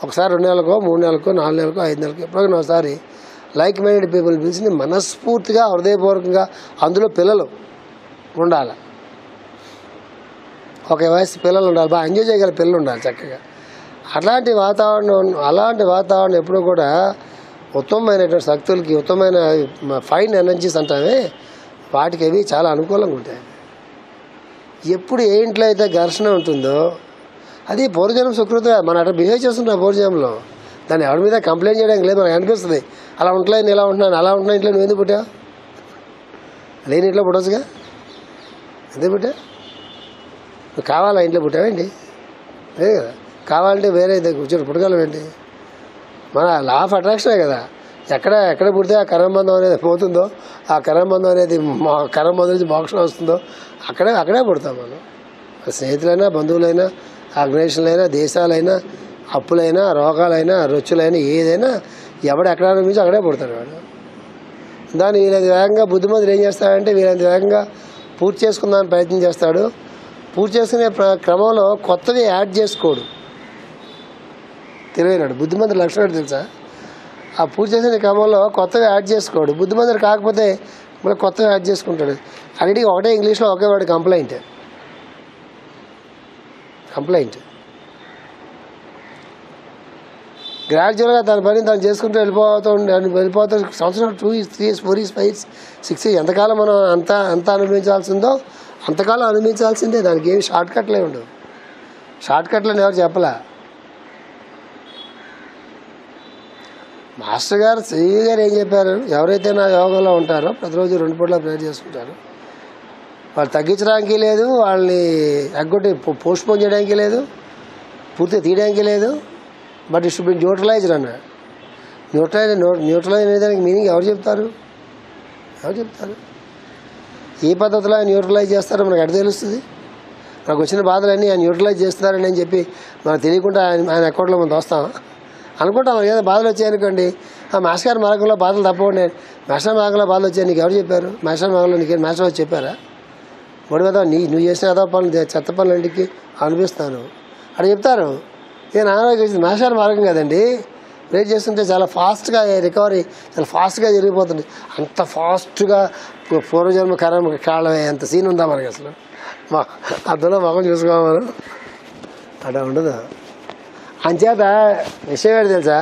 ఒకసారి 2 నెలలకో 3 నెలలకో 4 నెలలకో 5 నెలలకో ఎప్పుడైనా ఒకసారి లైక్ మైండెడ్ పీపుల్ పిలిచి మనస్ఫూర్తిగా హృదయపూర్వకంగా అందులో పిల్లలు ఉండాలి, ఒక వయసు పిల్లలు ఉండాలి, బాగా ఎంజాయ్ చేయగల పిల్లలు ఉండాలి చక్కగా. అలాంటి వాతావరణం ఎప్పుడూ కూడా ఉత్తమమైనటువంటి శక్తులకి, ఉత్తమమైన ఫైన్ ఎనర్జీస్ అంటామే వాటికి అవి చాలా అనుకూలంగా ఉంటాయి. ఎప్పుడు ఏ ఇంట్లో అయితే ఘర్షణ ఉంటుందో అది పూర్వజన్మ సుకృతి. మనం అట్లా బిహేవ్ చేస్తుంటాం పూర్వజన్మలో, దాన్ని ఎవరి మీద కంప్లైంట్ చేయడానికి లేదు, మనకు అనిపిస్తుంది అలా ఉంటలే, నేను ఇలా ఉంటున్నాను, అలా ఉంటున్నా ఇంట్లో నువ్వు ఎందుకు పుట్టావు, లేని ఇంట్లో పుట్టవచ్చుగా, ఎందుకు పుట్టా, నువ్వు కావాలా ఇంట్లో పుట్టావేంటి, లేదు కదా, కావాలంటే వేరే కూర్చొని పుట్టగలం ఏంటి, మన లా ఆఫ్ అట్రాక్షనే కదా, ఎక్కడ పుడితే ఆ కర్మబంధం అనేది పోతుందో, ఆ కర్మబంధం అనేది కర్మబంధం నుంచి మోక్షం వస్తుందో అక్కడే పుడతాం మనం. స్నేహితులైనా, బంధువులైనా, ఆర్గనైజేషన్లైనా, దేశాలైనా, అప్పులైనా, రోగాలైనా, రుచులైనా, ఏదైనా ఎవడు ఎక్కడ అనిపించి అక్కడే పుడతాడు వాడు. దాన్ని వీలైనంత వేగంగా బుద్ధిమంతులు ఏం చేస్తాడంటే వీలైనంత వేగంగా పూర్తి చేసుకుందామని ప్రయత్నం చేస్తాడు. పూర్తి చేసుకునే క్రమంలో కొత్తవి యాడ్ చేసుకోడు. తెలివైనాడు బుద్ధిమంతుడు లక్షణం తెలుసా, ఆ పూర్తి చేసిన క్రమంలో కొత్తవి యాడ్ చేసుకోడు. బుద్ధిమంతుడు కాకపోతే మళ్ళీ కొత్తవి యాడ్ చేసుకుంటాడు. అన్నిటికీ ఒకటే ఇంగ్లీష్లో ఒకే వాడు కంప్లైంట్. గ్రాడ్యువల్గా తన పని తను చేసుకుంటూ వెళ్ళిపోతూ సంవత్సరం 2 years 3 years 4 years 5 years 6 years ఎంతకాలం మనం అంత అనుభవించాల్సిందో అంతకాలం అనుభవించాల్సిందే. దానికి ఏమి షార్ట్ కట్లే ఉండవు. షార్ట్ కట్లని ఎవరు చెప్పలా. మాస్టర్ గారు శ్రీ గారు ఏం చెప్పారు, ఎవరైతే నా యోగంలో ఉంటారో ప్రతిరోజు 2 పూట్ల ప్రేయర్ చేసుకుంటారు, వాళ్ళు తగ్గించడానికి లేదు, వాళ్ళని ఎగ్గొట్టి పోస్ట్పోన్ చేయడానికి లేదు, పూర్తిగా తీయడానికి లేదు. But it should be neutralised అన్నాడు. న్యూట్రలైజ్ అనేదానికి మీనింగ్ ఎవరు చెప్తారు? ఏ పద్ధతిలో న్యూట్రలైజ్ చేస్తారో మనకు ఎక్కడ తెలుస్తుంది? మనకు వచ్చిన బాధలన్నీ ఆయన న్యూట్రలైజ్ చేస్తున్నారని అని చెప్పి మనకు తెలియకుండా ఆయన అకౌంట్లో మనం దోస్తాం అనుకుంటాం. మనకి ఏదో బాధలు వచ్చాయనుకోండి, మాస్టర్ గారి మార్గంలో బాధలు తప్పకుండా మాస్టర్ మార్గంలో బాధలు వచ్చాయి నీకు ఎవరు చెప్పారు? మాస్టర్ మార్గంలో నీకు మాస్టర్ వచ్చి చెప్పారా? ఒడి మీద నువ్వు చేసిన ఏదో పనులు చెత్త పనులన్నిటికీ అనిపిస్తాను అక్కడ చెప్తారు. నేను ఆరోగ్యం మాస్టర్ మార్గం కదండి, ప్రేర్ చేస్తుంటే చాలా ఫాస్ట్గా రికవరీ చాలా ఫాస్ట్గా జరిగిపోతుంది. అంత ఫాస్ట్గా పూర్వజన్మ కాళ్ళమే అంత సీన్ ఉందా మనకి? అసలు అద్దంలో మొఖం చూసుకోవాలి అట్లా ఉండదు. అంచేత విషయం ఏంటి తెలుసా,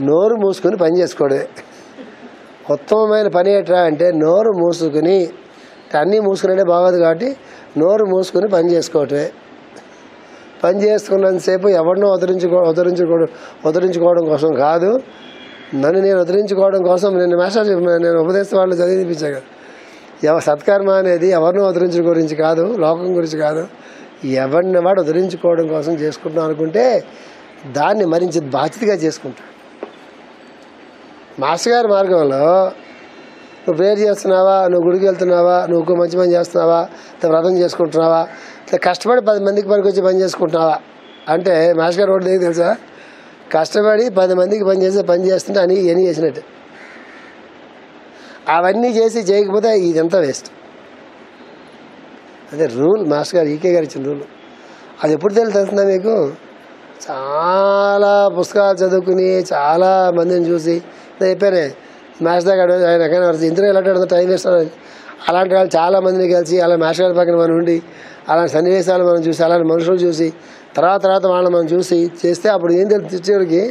నోరు మూసుకొని పని చేసుకోవడమే ఉత్తమమైన పని. ఎట్లా అంటే నోరు మూసుకుని, అన్నీ మూసుకునే బాగోదు కాబట్టి నోరు మూసుకొని పని చేసుకోవటమే. పని చేసుకున్నంతసేపు ఎవరినో ఉద్ధరించుకోవడం కోసం కాదు, నన్ను నేను ఉద్ధరించుకోవడం కోసం. నేను ఉపదేశం వాళ్ళు చదివిపించాను కదా, సత్కర్మ అనేది ఎవరినో ఉద్ధరించడం గురించి కాదు, లోకం గురించి కాదు, ఎవరిని వాడు ఉద్ధరించుకోవడం కోసం చేసుకుంటున్నాం అనుకుంటే దాన్ని మరింత బాధ్యతగా చేసుకుంటాడు. మాస్టర్ గారి మార్గంలో నువ్వు ప్రేయర్ చేస్తున్నావా, నువ్వు గుడికి వెళ్తున్నావా, నువ్వు మంచి పని చేస్తున్నావా, వ్రతం చేసుకుంటున్నావా, కష్టపడి 10 మందికి పనికి వచ్చి పని చేసుకుంటున్నావా అంటే మాస్టర్ గారు ఒకటి తెలుసా, కష్టపడి 10 మందికి పని చేస్తుంటే ఇవన్నీ చేసినట్టు. అవన్నీ చేయకపోతే ఇదంతా వేస్ట్. అదే రూల్, మాస్టర్ గారు ఈకే గారు ఇచ్చిన రూల్. అది ఎప్పుడు తెలుస్తుందా మీకు? చాలా పుస్తకాలు చదువుకుని చాలా మందిని చూసి చెప్పానే మాస్టర్ గారు ఆయన ఇందులో ఎలాంటి టైం వేస్తాను. అలాంటి వాళ్ళు చాలా మందిని కలిసి అలా మాస్టర్ గారి పక్కన మనం ఉండి అలాంటి సన్నివేశాలు మనం చూసి అలాంటి మనుషులు చూసి తర్వాత వాళ్ళని మనం చూసి చేస్తే అప్పుడు ఏం తెలుసు చివరికి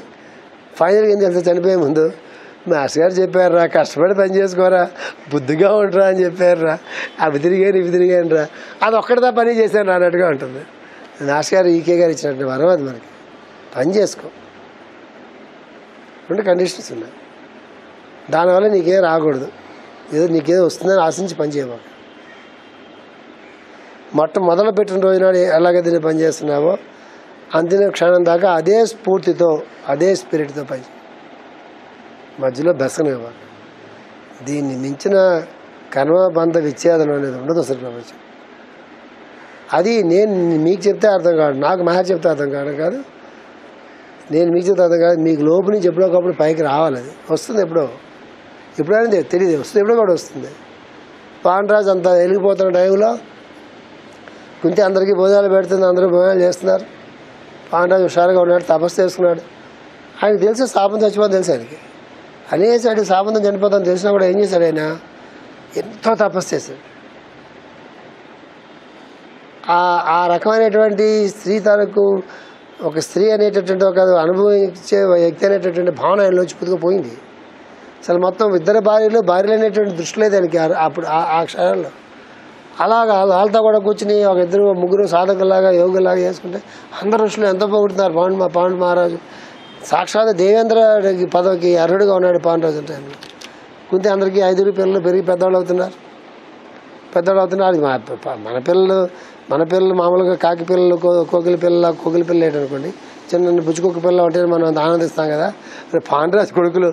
ఫైనల్గా ఏం తెలుసు చనిపోయే ముందు మాస్టర్ గారు చెప్పారురా కష్టపడి పని చేసుకోరా, బుద్ధిగా ఉంటారా అని చెప్పారురా, అవి తిరిగాను రా, అది ఒక్కటిదా పని చేశాను అన్నట్టుగా ఉంటుంది. మాస్టర్ గారు ఈకే గారు ఇచ్చినట్టు వరం అది. మనకి పని చేసుకో, 2 కండిషన్స్ ఉన్నాయి. దానివల్ల నీకేం రాకూడదు, నీకేదో వస్తుందని ఆశించి పని చేయబాకు. మొదలు పెట్టిన రోజు నాడు ఎలాగైతే నేను పని చేస్తున్నావో అంతిమ క్షణం దాకా అదే స్ఫూర్తితో అదే స్పిరిట్తో పని. మధ్యలో బెసకనే దీన్ని మించిన కర్మబంధ విచ్ఛేదనం అనేది ఉండదు అసలు ప్రపంచం. అది నేను మీకు చెప్తే అర్థం కాదు, నాకు మహా చెప్తే అర్థం కాదు కాదు, నేను మీకు చెప్తే అర్థం కాదు. మీకు లోపు నుంచి ఎప్పుడోకప్పుడు పైకి రావాలి. అది వస్తుంది ఎప్పుడైనా తెలియదు, వస్తుంది ఎప్పుడో కూడా వస్తుంది. పాండరాజు అంతా వెలిగిపోతున్న టైంలో కుంతి అందరికీ భోజనాలు పెడుతుంది, అందరూ భోజనాలు చేస్తున్నారు. పాండరాజు హుషారుగా ఉన్నాడు, తపస్సు చేసుకున్నాడు. ఆయనకు తెలిసి శాపం చచ్చిపోతుంది తెలుసు ఆయనకి. అనేసాడు శాపంతో చనిపోతాను తెలిసినా కూడా ఏం చేశాడు ఆయన? ఎంతో తపస్సు చేశాడు. ఆ రకమైనటువంటి స్త్రీ తనకు ఒక స్త్రీ అనేటటువంటి ఒక అనుభవించే వ్యక్తి అనేటటువంటి భావన ఆయనలోంచి పుట్టుకుపోయింది. అసలు మొత్తం ఇద్దరు భార్యలు అనేటువంటి దృష్టి లేదు ఆయనకి అప్పుడు ఆ క్షణంలో. అలాగా వాళ్ళతో కూడా కూర్చుని ఒక ఇద్దరు ముగ్గురు సాధకులాగా యోగులాగా చేసుకుంటే అందరు ఋషులు ఎంతో పోగొడుతున్నారు. పాండు మహారాజు సాక్షాత్ దేవేంద్ర పదవికి అర్హుడుగా ఉన్నాడు పాండురాజు అంటే. కుంతి అందరికీ 5 పిల్లలు పెరిగి పెద్దవాళ్ళు అవుతున్నారు. అది మన పిల్లలు మామూలుగా కాకి పిల్లలు కోకిల పిల్లలు ఏంటనుకోండి, చిన్న పుచ్చుకొక్క పిల్ల ఉంటే మనం అంత ఆనందిస్తాం కదా. పాండురాజు కొడుకులు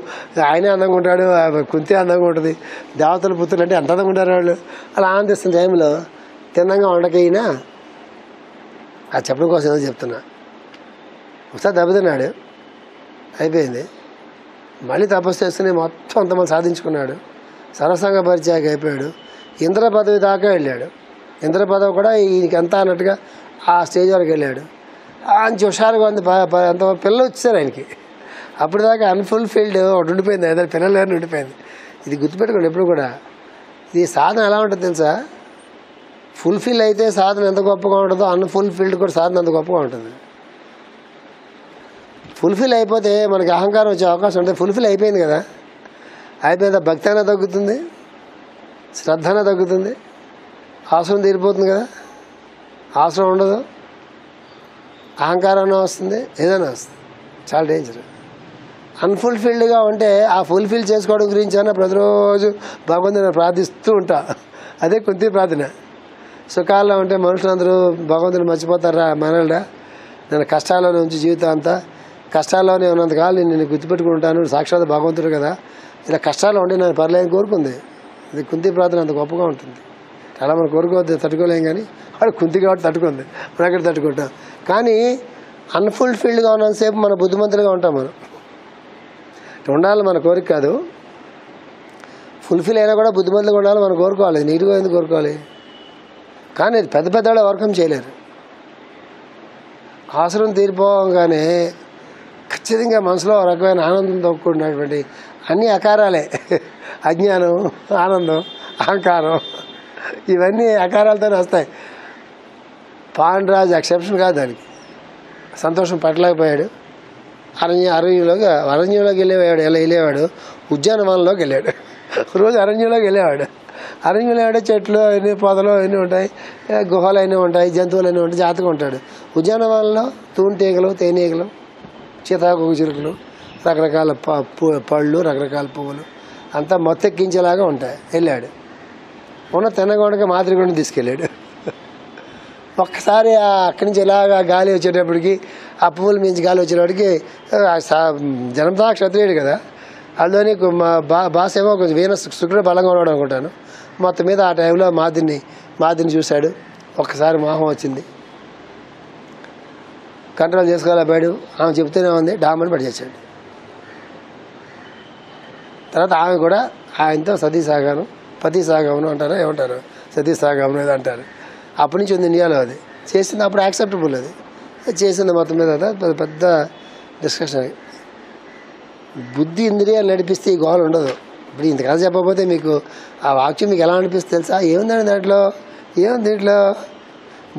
ఆయనే అందంగా ఉంటాడు, కుంతి అందంగా ఉంటుంది, దేవతల పుత్రులు అంటే ఎంత అందంగా ఉంటారు వాళ్ళు. అలా ఆనందిస్తున్న టైంలో తిన్నంగా వండకైనా అది చెప్పడం కోసం ఏదో చెప్తున్నా. ఒకసారి దెబ్బతిన్నాడు, అయిపోయింది. మళ్ళీ తపస్సు చేసుకుని మొత్తం అంతమంది సాధించుకున్నాడు. సరసంగ పరిచయానికి అయిపోయాడు. ఇంద్ర పదవి దాకా వెళ్ళాడు. ఇంద్ర పదవి కూడా ఈయనకి ఎంత అన్నట్టుగా ఆ స్టేజ్ వరకు వెళ్ళాడు. మంచి హుషారుగా ఉంది. అంత పిల్లలు వచ్చేసారు ఆయనకి. అప్పుడు దాకా అన్ఫుల్ఫిల్డ్ ఒకటి ఉండిపోయింది, ఏదైనా పిల్లలు ఏమైనా ఉండిపోయింది. ఇది గుర్తుపెట్టుకోండి ఎప్పుడు కూడా. ఇది సాధన ఎలా ఉంటుంది తెలుసా? ఫుల్ఫిల్ అయితే సాధన ఎంత గొప్పగా ఉంటుందో అన్ఫుల్ఫిల్డ్ కూడా సాధన అంత గొప్పగా ఉంటుంది. ఫుల్ఫిల్ అయిపోతే మనకి అహంకారం వచ్చే అవకాశం ఉంటుంది. ఫుల్ఫిల్ అయిపోయింది కదా, అయిపోయిందా భక్తి అయినా తగ్గుతుంది, శ్రద్ధన తగ్గుతుంది, అవసరం తీరిపోతుంది కదా, అవసరం ఉండదు, అహంకారం వస్తుంది, ఏదైనా వస్తుంది. చాలా డేంజర్. అన్ఫుల్ఫిల్డ్గా ఉంటే ఆ ఫుల్ఫిల్ చేసుకోవడం గురించి అన్న ప్రతిరోజు భగవంతుని ప్రార్థిస్తూ ఉంటా. అదే కుంతి ప్రార్థన. సుఖాల్లో ఉంటే మనుషులందరూ భగవంతుని మర్చిపోతారా మనల్డా, నేను కష్టాల్లో నుంచి జీవితం అంతా కష్టాల్లోనే ఉన్నంతకాలం నేను గుర్తుపెట్టుకుంటాను, సాక్షాత్ భగవంతుడు కదా, ఇలా కష్టాల్లో ఉండి నేను పర్లేని కోరుకుంది. ఇది కుంతి ప్రార్థన అంత గొప్పగా ఉంటుంది. చాలా మనం కోరుకోవద్దు, తట్టుకోలేం, కానీ వాడు కుంతి కాబట్టి తట్టుకుంది, మనం ఎక్కడ తట్టుకుంటాం. కానీ అన్ఫుల్ఫిల్డ్గా ఉన్నంతసేపు మన బుద్ధిమంతులుగా ఉంటాం. మనం ఉండాలి, మన కోరిక కాదు. ఫుల్ఫిల్ అయినా కూడా బుద్ధిమంతులుగా ఉండాలి మనం కోరుకోవాలి. నీట్గా ఎందుకు కోరుకోవాలి? కానీ పెద్ద పెద్దవాళ్ళు ఓవర్కమ్ చేయలేరు. అవసరం తీరిపోగానే ఖచ్చితంగా మనసులో ఒక రకమైన ఆనందంతో కూడినటువంటి అన్ని అకారాలే, అజ్ఞానం, ఆనందం, అహంకారం, ఇవన్నీ అకారాలతోనే వస్తాయి. పాండురాజు ఎక్సెప్షన్ కాదు దానికి. సంతోషం పట్టలేకపోయాడు. అరణ్యంలోకి వెళ్ళేవాడు, ఉద్యానవనంలోకి వెళ్ళాడు. రోజు అరణ్యంలోకి వెళ్ళేవాడు. అరణ్యంలో చెట్లు అన్నీ, పొదలు అన్నీ ఉంటాయి, గుహలు అన్నీ ఉంటాయి, జంతువులు అన్నీ ఉంటాయి, జాగ్రత్తగా ఉంటాడు. ఉద్యానవనంలో తూనిటీగలు, తేనీగలు, సీతాకోక చిలుకలు, రకరకాల పళ్ళు, రకరకాల పువ్వులు అంతా మొత్తెక్కించేలాగా ఉంటాయి. వెళ్ళాడు. ఉన్న తిన్నగొండగా మాదిరిగొండ తీసుకెళ్ళాడు. ఒక్కసారి అక్కడి నుంచి ఇలాగా గాలి వచ్చేటప్పటికి, ఆ పువ్వుల మించి గాలి వచ్చేటప్పటికి, జనంతా క్షత్రియుడు కదా, అందులోని బాస్ ఏమో కొంచెం శుక్రుడు బలంగా ఉన్నాడు అనుకుంటాను. మొత్తం మీద ఆ టైంలో మాదిని చూశాడు. ఒక్కసారి మోహం వచ్చింది, కంట్రోల్ చేసుకోలేకపోయాడు. ఆమె చెప్తూనే ఉంది, డామని పడిచేశాడు. తర్వాత ఆమె కూడా ఆయనతో పతి సాగమనం అంటారు, ఏమంటారు, సతీ సాగమనం ఏదో అంటారు. అప్పటి నుంచి ఉంది ఇండియాలో. అది చేసింది అప్పుడు యాక్సెప్టబుల్. అది చేసింది మొత్తం మీద పెద్ద డిస్కషన్. బుద్ధి ఇంద్రియాలు నడిపిస్తే ఈ గోల్ ఉండదు. ఇప్పుడు ఇంత కథ చెప్పకపోతే మీకు ఆ వాక్యం మీకు ఎలా అనిపిస్తుంది తెలుసా? ఏముందండి దాంట్లో? దీంట్లో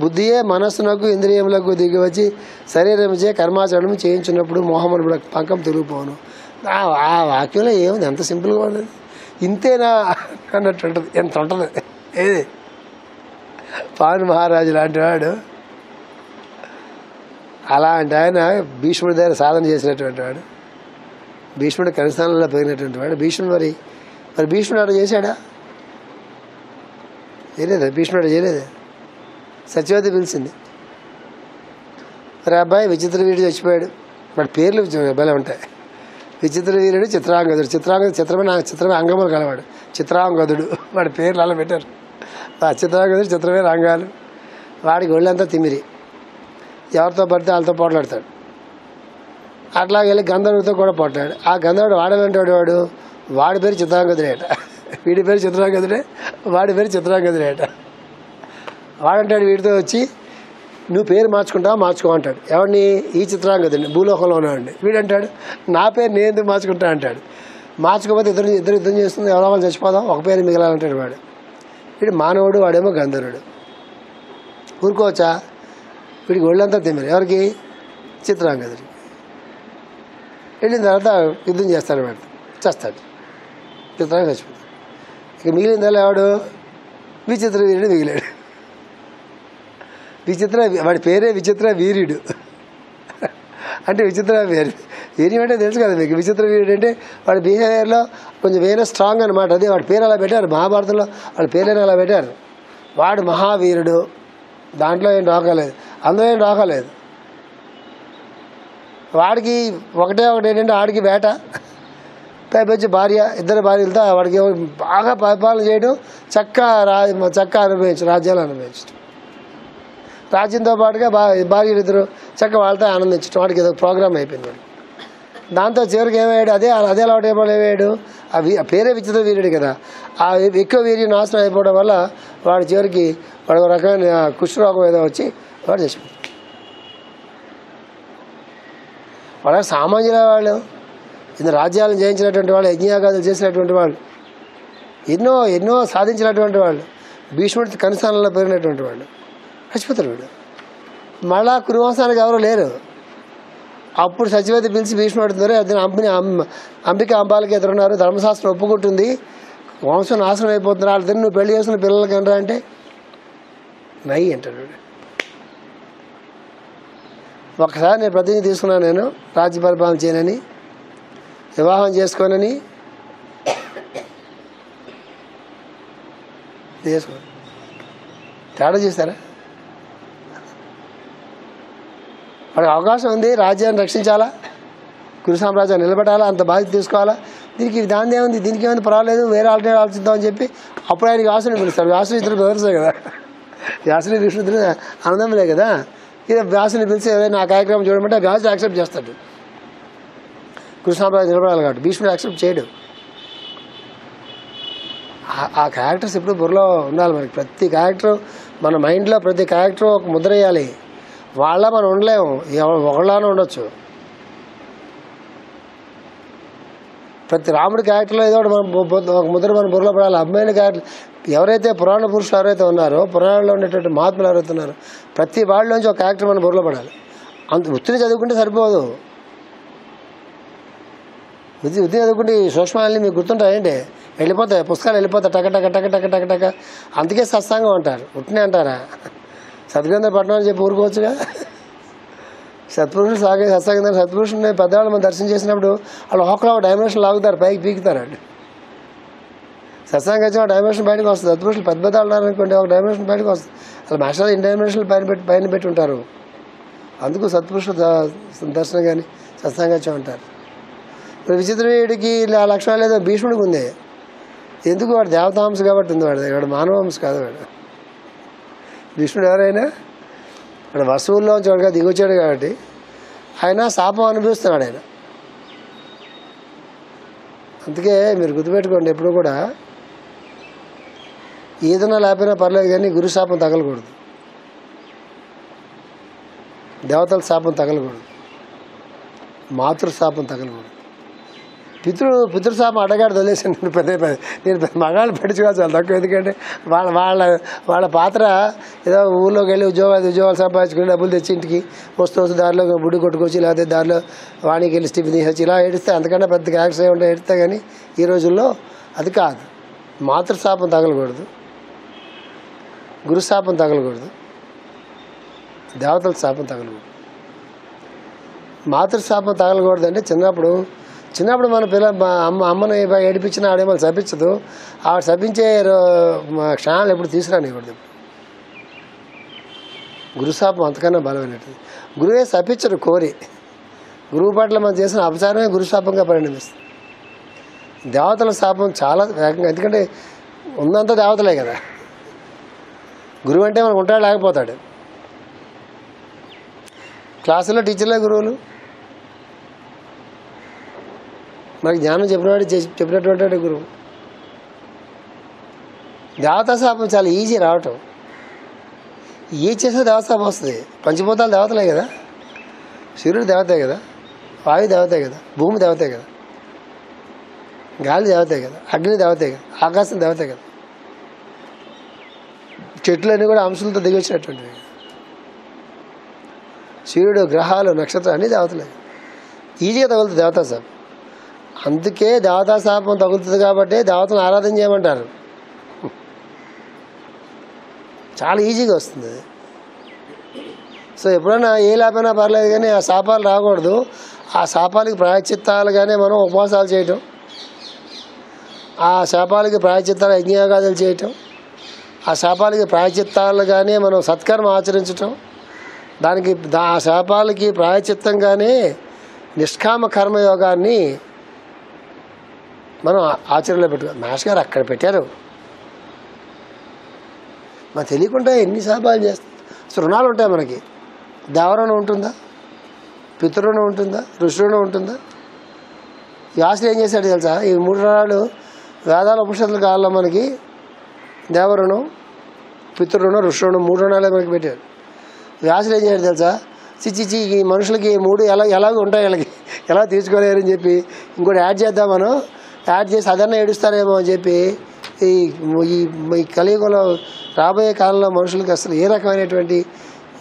బుద్ధియే మనస్సునకు ఇంద్రియములకు దిగి వచ్చి శరీరముచే కర్మాచరణం చేయించినప్పుడు మోహమును పంకం తొలిగిపోను. ఆ వాక్యంలో ఏముంది? ఎంత సింపుల్గా ఉన్నది. ఇంతేనా అన్నట్టు ఉంటుంది. ఎంత ఉంటుంది. ఏది పాండు మహారాజు లాంటి వాడు, అలాంటి ఆయన భీష్ముడి దగ్గర సాధన చేసినటువంటి వాడు, భీష్ముడు కనిస్థానంలో పెరిగినటువంటి వాడు. భీష్ముడు మరి భీష్ముడు అక్కడ చేశాడా? చేయలేదా? భీష్ముడు చేయలేదా? సత్యవతి పిలిచింది. మరి అబ్బాయి విచిత్ర వీడు చచ్చిపోయాడు. వాడి పేర్లు భలే ఉంటాయి. విచిత్ర వీరుడు చిత్రాంగదుడు. చిత్రమే అంగములు కలవాడు చిత్రాంగదుడు. వాడి పేర్లు అలా పెట్టారు. చిత్రాంగదుడు చిత్రమే రంగాలు. వాడికి ఒళ్ళంతా తిమిరి, ఎవరితో పడితే వాళ్ళతో పోట్లాడతాడు. అట్లాగే వెళ్ళి గంధర్వుడితో కూడా పోట్లాడు. ఆ గంధర్వుడు వాడేంటాడు, వాడి పేరు చిత్రాంగదుడేట, వీడి పేరు చిత్రాంగదుడే, వాడి పేరు చిత్రాంగదుడేట. వాడంటాడు వీడితో వచ్చి, నువ్వు పేరు మార్చుకో అంటాడు. ఎవరిని? ఈ చిత్రాంగదుడిని, భూలోకంలో ఉన్నాడు. వీడంటాడు, నా పేరు నేను ఎందుకు మార్చుకుంటా అంటాడు. మార్చుకోకపోతే ఇద్దరు యుద్ధం చేస్తుంది, ఎవరో వాళ్ళు చచ్చిపోదాం, ఒక పేరు మిగలాలంటాడు వాడు. వీడు మానవుడు, వాడేమో గంధర్వుడు. ఊరుకోవచ్చా? వీడికి ఒళ్ళంతా తిమ్మిరి. ఎవరికి? చిత్రాంగదుడికి. వెళ్ళిన తర్వాత యుద్ధం చేస్తాడు, వాడు చేస్తాడు, చిత్రాంగ చచ్చిపోతాడు. ఇక మిగిలిందల్లా ఎవడు? విచిత్ర వీరుడు మిగిలాడు. వాడి పేరే విచిత్ర వీరుడు. అంటే వీర్యం అంటే తెలుసు కదా మీకు. విచిత్ర వీరుడు అంటే వాడి బిహేవియర్లో కొంచెం వేరే స్ట్రాంగ్ అనమాట. అదే వాడి పేరు అలా పెట్టారు మహాభారతంలో, వాళ్ళ పేర్లను అలా పెట్టారు. వాడు మహావీరుడు, దాంట్లో ఏం డోకలేదు, అందులో ఏం డోకలేదు. వాడికి ఒకటి ఏంటంటే వాడికి వేట, పైపొచ్చి భార్య, ఇద్దరు భార్యలతో వాడికి బాగా పరిపాలన చేయడం, చక్కగా రాజ్యాలు అనుభవించడం. రాజ్యంతో పాటుగా భార్యలు ఇద్దరు చక్కగా వాళ్ళతో ఆనందించడం. వాడికి ఏదో ప్రోగ్రామ్ అయిపోయింది వాడికి. దాంతో చివరికి ఏమయ్యాడు? అదే అలవాటు ఏమయ్యాడు? ఆ పేరే విచిత్ర వీరుడు కదా. ఆ ఎక్కువ వీర్యం నాశనం అయిపోవడం వల్ల వాడి చివరికి వాడు ఒక రకమైన కుష్ఠరోగం ఏదో వచ్చి వాడు చచ్చిపోయాడు. వాళ్ళ సామాన్యుల వాళ్ళు, ఇది రాజ్యాలను జయించినటువంటి వాళ్ళు, యజ్ఞయాగాదులు చేసినటువంటి వాళ్ళు, ఎన్నో సాధించినటువంటి వాళ్ళు, భీష్ముడి కనుస్థానంలో పెరిగినటువంటి వాళ్ళు చచ్చిపోతారు. వీడు మళ్ళా కురువంశానికి ఎవరు లేరు. అప్పుడు సచివేది పిలిచి భీష్ముడు అడుగుతున్నారు, అది అంబిక అంబాలకి ఎదురున్నారు, ధర్మశాస్త్రం ఒప్పుకుంటుంది, వంశం నాశనం అయిపోతున్నారు, వాళ్ళ నువ్వు పెళ్లి చేసుకున్న పిల్లలకి అనరా అంటే నై అంటాడు. ఒకసారి నేను ప్రతిజ్ఞ తీసుకున్నాను, నేను రాజ్య పరిపాలన చేయనని, వివాహం చేసుకోనని. చేసుకో తేడా చేస్తారా? వాడికి అవకాశం ఉంది, రాజ్యాన్ని రక్షించాలా, కురు సామ్రాజ్యాన్ని నిలబెట్టాలా, అంత బాధ్యత తీసుకోవాలా. దాని ఏముంది, దీనికి ఏముంది, పర్వాలేదు, వేరే ఆల్టర్నేట్ ఆలోచిద్దామని చెప్పి అప్పుడు ఆయనకి వ్యాసుని పిలుస్తాడు. వ్యాసుని ఇద్దరు బ్రదర్సే కదా, వ్యాసుని కృష్ణుడు ఆనందములే కదా. ఇక వ్యాసుని పిలిచి ఎవరైనా ఆ కార్యక్రమం చూడమంటే వ్యాసుడు యాక్సెప్ట్ చేస్తాడు. కురు సామ్రాజ్యం నిలబడాలి కాబట్టి భీష్ముడు యాక్సెప్ట్ చేయడు. ఆ క్యారెక్టర్స్ ఎప్పుడు బుర్రలో ఉండాలి మనకి. ప్రతి క్యారెక్టర్ మన మైండ్లో, ప్రతి క్యారెక్టర్ ఒక ముద్ర వేయాలి. వాళ్ళ మనం ఉండలేము, ఒకళ్ళనే ఉండొచ్చు. ప్రతి రాముడి క్యారెక్టర్లో ఏదో ఒక ముద్ర మన బుర్రలో పడాలి. అమ్మాయిల క్యారెక్టర్ ఎవరైతే పురాణ పురుషులు ఎవరైతే ఉన్నారో, పురాణంలో ఉండేటువంటి మహాత్ములు ఎవరైతే ఉన్నారో, ప్రతి వాళ్ళలోంచి ఒక క్యారెక్టర్ మన బుర్రలో పడాలి. అంత వృత్తిని చదువుకుంటే సరిపోదు. వృత్తి చదువుకుంటే సూక్ష్మాలని మీకు గుర్తుంటాయండి, వెళ్ళిపోతాయి, పుస్తకాలు వెళ్ళిపోతాయి టక టక టక టక టక టక. అందుకే సత్సంగం అంటారు, ఉట్టినే అంటారా? సద్గ్రంథ పట్టణం అని చెప్పి ఊరుకోవచ్చుగా. సత్పురుషులు సత్సంగం, సత్పురుషుని పెద్దవాళ్ళు మనం దర్శనం చేసినప్పుడు వాళ్ళు ఒకరు ఒక డైమెన్షన్ లాగుతారు, పైకి పీకుతారండి. సత్సంగం వచ్చి ఒక డైమెన్షన్ బయటకు వస్తుంది. సత్పురుషులు పెద్ద పెద్దవాళ్ళు ఉన్నారనుకోండి, ఒక డైమెన్షన్ బయటకు వస్తుంది. అసలు మాస్టర్ ఇన్ డైమెన్షన్ పైన పెట్టి ఉంటారు. అందుకు సత్పురుషుల దర్శనం కానీ సత్సంగం అంటారు. ఇప్పుడు విచిత్రవీడికి ఆ లక్షణాలు ఏదో భీష్ముడికి ఉంది. ఎందుకు? వాడు దేవతాంశ కాబట్టి ఉంది, వాడు మానవాంశ కాదు. వాడు భీష్ముడు ఎవరైనా వాడు వస్తువుల్లోంచి వాడుగా దిగొచ్చాడు కాబట్టి ఆయన శాపం అనుభవిస్తున్నాడు ఆయన. అందుకే మీరు గుర్తుపెట్టుకోండి, ఎప్పుడు కూడా ఏదైనా లేకపోయినా పర్లేదు కానీ గురు శాపం తగలకూడదు, దేవతల శాపం తగలకూడదు, మాతృశాపం తగలకూడదు. పితృశాపం అడగాడు వదిలేసాను. నేను మగాళ్ళు పట్టించుకోవాలి చాలా తక్కువ. ఎందుకంటే వాళ్ళ పాత్ర ఏదో ఊళ్ళోకి వెళ్ళి ఉద్యోగాలు సంపాదించుకుని డబ్బులు తెచ్చి ఇంటికి వస్తూ దారిలో బుడ్డి కొట్టుకొచ్చి, లేకపోతే దారిలో వాణికి వెళ్ళి స్టిఫ్ తీసి ఇలా ఏడిస్తే అంతకన్నా పెద్ద యాక్స్ ఏ ఉంటాయి ఏడిస్తే. కానీ ఈ రోజుల్లో అది కాదు. మాతృశాపం తగలకూడదు, గురుశాపం తగలకూడదు, దేవతల శాపం తగలకూడదు. మాతృశాపం తగలకూడదు అంటే చిన్నప్పుడు మన మా అమ్మని ఏడిపించినా ఆడేమో శపించదు. ఆవిడ శపించే క్షణాలు ఎప్పుడు తీసుకురానివ్వకూడదు. గురుశాపం అంతకన్నా బలమైనట్టు. గురువే శపించరు కోరి, గురువు పట్ల మనం చేసిన అపచారమే గురుశాపంగా పరిణమిస్తుంది. దేవతల శాపం చాలా వేగంగా, ఎందుకంటే ఉన్నంత దేవతలే కదా. గురువు అంటే మనకు ఉంటాడు లేకపోతాడు. క్లాసులో టీచర్లే గురువులు. మనకి జ్ఞానం చెప్పినటువంటి గురువు. దేవతా శాపం చాలా ఈజీ రావటం. ఏ చేసే దేవతాపం వస్తుంది. పంచభూతాలు దేవతలే కదా. సూర్యుడు దేవతే కదా, వాయు దేవతే కదా, భూమి దేవతే కదా, గాలి దేవతే కదా, అగ్ని దేవతే కదా, ఆకాశం దేవతే కదా, చెట్లన్నీ కూడా అంశులతో దిగొచ్చినటువంటివి. సూర్యుడు, గ్రహాలు, నక్షత్రాలు అన్నీ దేవతలే. ఈజీగా తగులుతుంది దేవతా శాపం. అందుకే దేవతా శాపం తగులుతుంది కాబట్టి దేవతను ఆరాధన చేయమంటారు. చాలా ఈజీగా వస్తుంది. సో ఎప్పుడైనా ఏ లేకపోయినా పర్లేదు కానీ ఆ శాపాలు రాకూడదు. ఆ శాపాలకి ప్రాయశ్చిత్తాలుగానే మనం ఉపవాసాలు చేయటం, ఆ శాపాలకి ప్రాయశ్చిత్తాలు యజ్ఞయాగాదులు చేయటం, ఆ శాపాలకి ప్రాయశ్చిత్తాలుగానే మనం సత్కర్మ ఆచరించటం, దానికి ఆ శాపాలకి ప్రాయశ్చిత్తంగానే నిష్కామ కర్మయోగాన్ని మనం ఆచరణలో పెట్టుకోవాలి. మాస్టర్ గారు అక్కడ పెట్టారు. మనకు తెలియకుండా ఎన్ని శాపాలు చేస్తాం. అసలు రుణాలు ఉంటాయి మనకి. దేవరుణం ఉంటుందా, పితృరుణం ఉంటుందా, ఋషిరుణం ఉంటుందా? వ్యాసుడు ఏం చేశాడు తెలుసా? ఈ 3 రుణాలు వేదాల ఉపనిషత్తుల కాలంలో మనకి దేవరుణం, పితృరుణం, ఋషిరుణం 3 రుణాలే మనకి పెట్టారు. వ్యాసుడు ఏం చేశాడు తెలుసా? చిచ్చి ఈ మనుషులకి 3 ఎలాగో ఉంటాయి, వీళ్ళకి ఎలా తీర్చుకోలేరని చెప్పి ఇంకోటి యాడ్ చేద్దాం. మనం యాడ్ చేసి అదన్నా ఏడుస్తారేమో అని చెప్పి ఈ కలియుగంలో రాబోయే కాలంలో మనుషులకి అసలు ఏ రకమైనటువంటి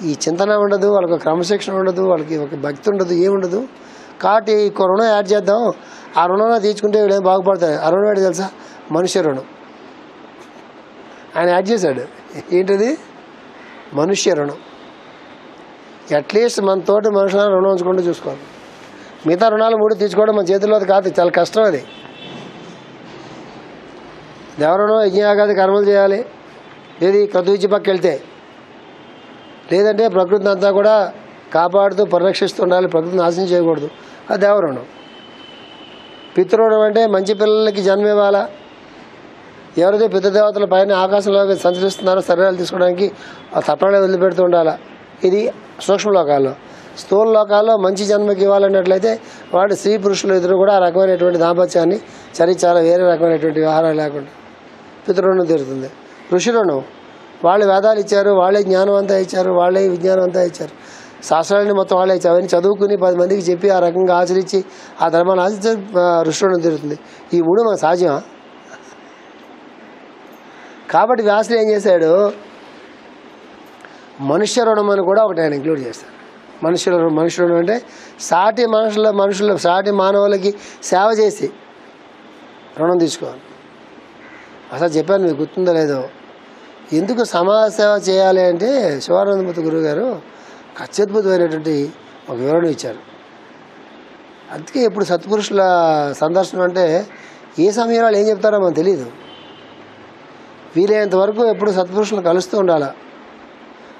ఈ చింతన ఉండదు, వాళ్ళకి క్రమశిక్షణ ఉండదు, వాళ్ళకి ఒక భక్తి ఉండదు, ఏముండదు. కాబట్టి ఇంకో రుణం యాడ్ చేద్దాం, ఆ రుణంలో తీర్చుకుంటే వీళ్ళు ఏం బాగుపడతారు. ఆ రుణం ఏంటి తెలుసా? మనుష్య రుణం. ఆయన యాడ్ చేశాడు. ఏంటిది? మనుష్య రుణం. అట్లీస్ట్ మన తోటి మనుషులను రుణం ఉంచుకుంటూ చూసుకోవాలి. మిగతా రుణాలు 3 తీర్చుకోవడం మన చేతుల్లో కాదు, చాలా కష్టం. అది దేవరుణం, యజ్ఞయాగాది కర్మలు చేయాలి. ఏది క్రతువిచ్చి పక్క వెళ్తే, లేదంటే ప్రకృతిని అంతా కూడా కాపాడుతూ పరిరక్షిస్తూ ఉండాలి, ప్రకృతిని నాశనం చేయకూడదు. అది దేవరుణం. పితృరుణం అంటే మంచి పిల్లలకి జన్మ ఇవ్వాలా. ఎవరైతే పితృదేవతల పైన ఆకాశంలో సంచరిస్తున్నారో శరీరాలు తీసుకోవడానికి ఆ తప్పనే వదిలిపెడుతూ ఉండాలా. ఇది సూక్ష్మ లోకాల్లో. స్థూల లోకాల్లో మంచి జన్మకి ఇవ్వాలన్నట్లయితే వాడు స్త్రీ పురుషులు ఇద్దరు కూడా ఆ రకమైనటువంటి దాంపత్యాన్ని చరించాలి, వేరే రకమైనటువంటి వ్యవహారాలు లేకుండా. పితృరుణం తీరుతుంది. ఋషిరుణం, వాళ్ళు వేదాలు ఇచ్చారు, వాళ్ళే జ్ఞానం అంతా ఇచ్చారు, వాళ్ళే విజ్ఞానం అంతా ఇచ్చారు, శాస్త్రాలని మొత్తం వాళ్ళే ఇచ్చారు. అవన్నీ చదువుకుని 10 మందికి చెప్పి ఆ రకంగా ఆచరించి ఆ ధర్మాన్ని ఆచరించి ఋషిరుణం తీరుతుంది. ఈ 3 మన సహజమా? కాబట్టి వ్యాసుడు ఏం చేశాడు? మనుష్య రుణం అని కూడా ఒకటి ఆయన ఇంక్లూడ్ చేస్తాడు. మనుష్య రుణం అంటే సాటి మనుషుల సాటి మానవులకి సేవ చేసి రుణం తీసుకోవాలి. అసలు చెప్పాను, మీకు గుర్తుందో లేదో. ఎందుకు సమాజ సేవ చేయాలి అంటే శివానందమూర్తి గురువు గారు అత్యద్భుతమైనటువంటి ఒక వివరణ ఇచ్చారు. అందుకే ఇప్పుడు సత్పురుషుల సందర్శనం అంటే ఏ సమయంలో వాళ్ళు ఏం చెప్తారో మనకు తెలియదు. వీలైనంత వరకు ఎప్పుడు సత్పురుషులను కలుస్తూ ఉండాలి.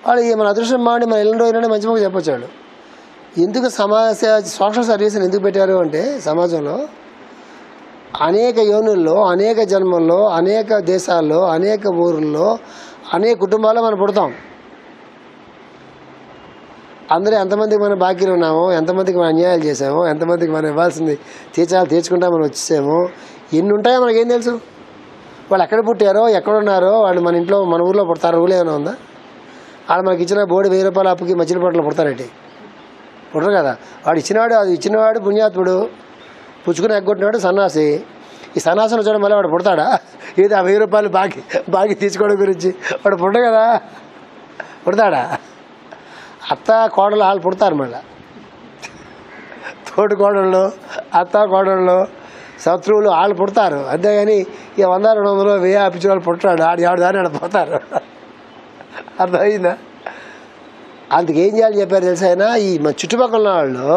వాళ్ళు మన అదృష్టం మాడి మన ఎల్లుండి రోజునే మంచి మాకు చెప్పొచ్చాడు. ఎందుకు సమాజ సేవ, సోషల్ సర్వీస్ని ఎందుకు పెట్టారు అంటే సమాజంలో అనేక యోనుల్లో, అనేక జన్మల్లో, అనేక దేశాల్లో, అనేక ఊర్లలో, అనేక కుటుంబాల్లో మనం పుడతాం. అందరూ ఎంతమందికి మనం బాకీలు ఉన్నామో, ఎంతమందికి మనం అన్యాయాలు చేసామో, ఎంతమందికి మనం ఇవ్వాల్సింది తీర్చుకుంటా మనం వచ్చేసామో, ఎన్ని ఉంటాయో మనకేం తెలుసు. వాళ్ళు ఎక్కడ పుట్టారో, ఎక్కడున్నారో, వాళ్ళు మన ఇంట్లో మన ఊర్లో పుడతారో ఊళ్ళో ఏమైనా ఉందా? వాళ్ళు మనకి ఇచ్చిన బోర్డు 1000 రూపాయల అప్పుకి మచిలీపట్నంలో పుడతారేంటి? పుట్టరు కదా. వాడు ఇచ్చినవాడు పుణ్యాత్ముడు, పుచ్చుకుని ఎగ్గొట్టినాడు సన్నాసి. ఈ సన్నాసం చూడడం మళ్ళీ వాడు పుడతాడా? ఏది ఆ 1000 రూపాయలు బాకీ తీసుకోవడం గురించి వాడు పుట్ట కదా, పుడతాడా? అత్త కోడలు వాళ్ళు పుడతారు. మళ్ళీ తోటి కోడళ్ళు, అత్త కోడళ్ళు, శత్రువులు వాళ్ళు పుడతారు. అంతేగాని ఇక 100, 200, 1000 అప్పించిన వాళ్ళు పుట్టాడు. ఆడు దాన్ని ఆడ పోతారు. అర్థమైందా? అందుకేం చేయాలి చెప్పారు తెలుసా ఆయన? ఈ మన చుట్టుపక్కల ఉన్న వాళ్ళు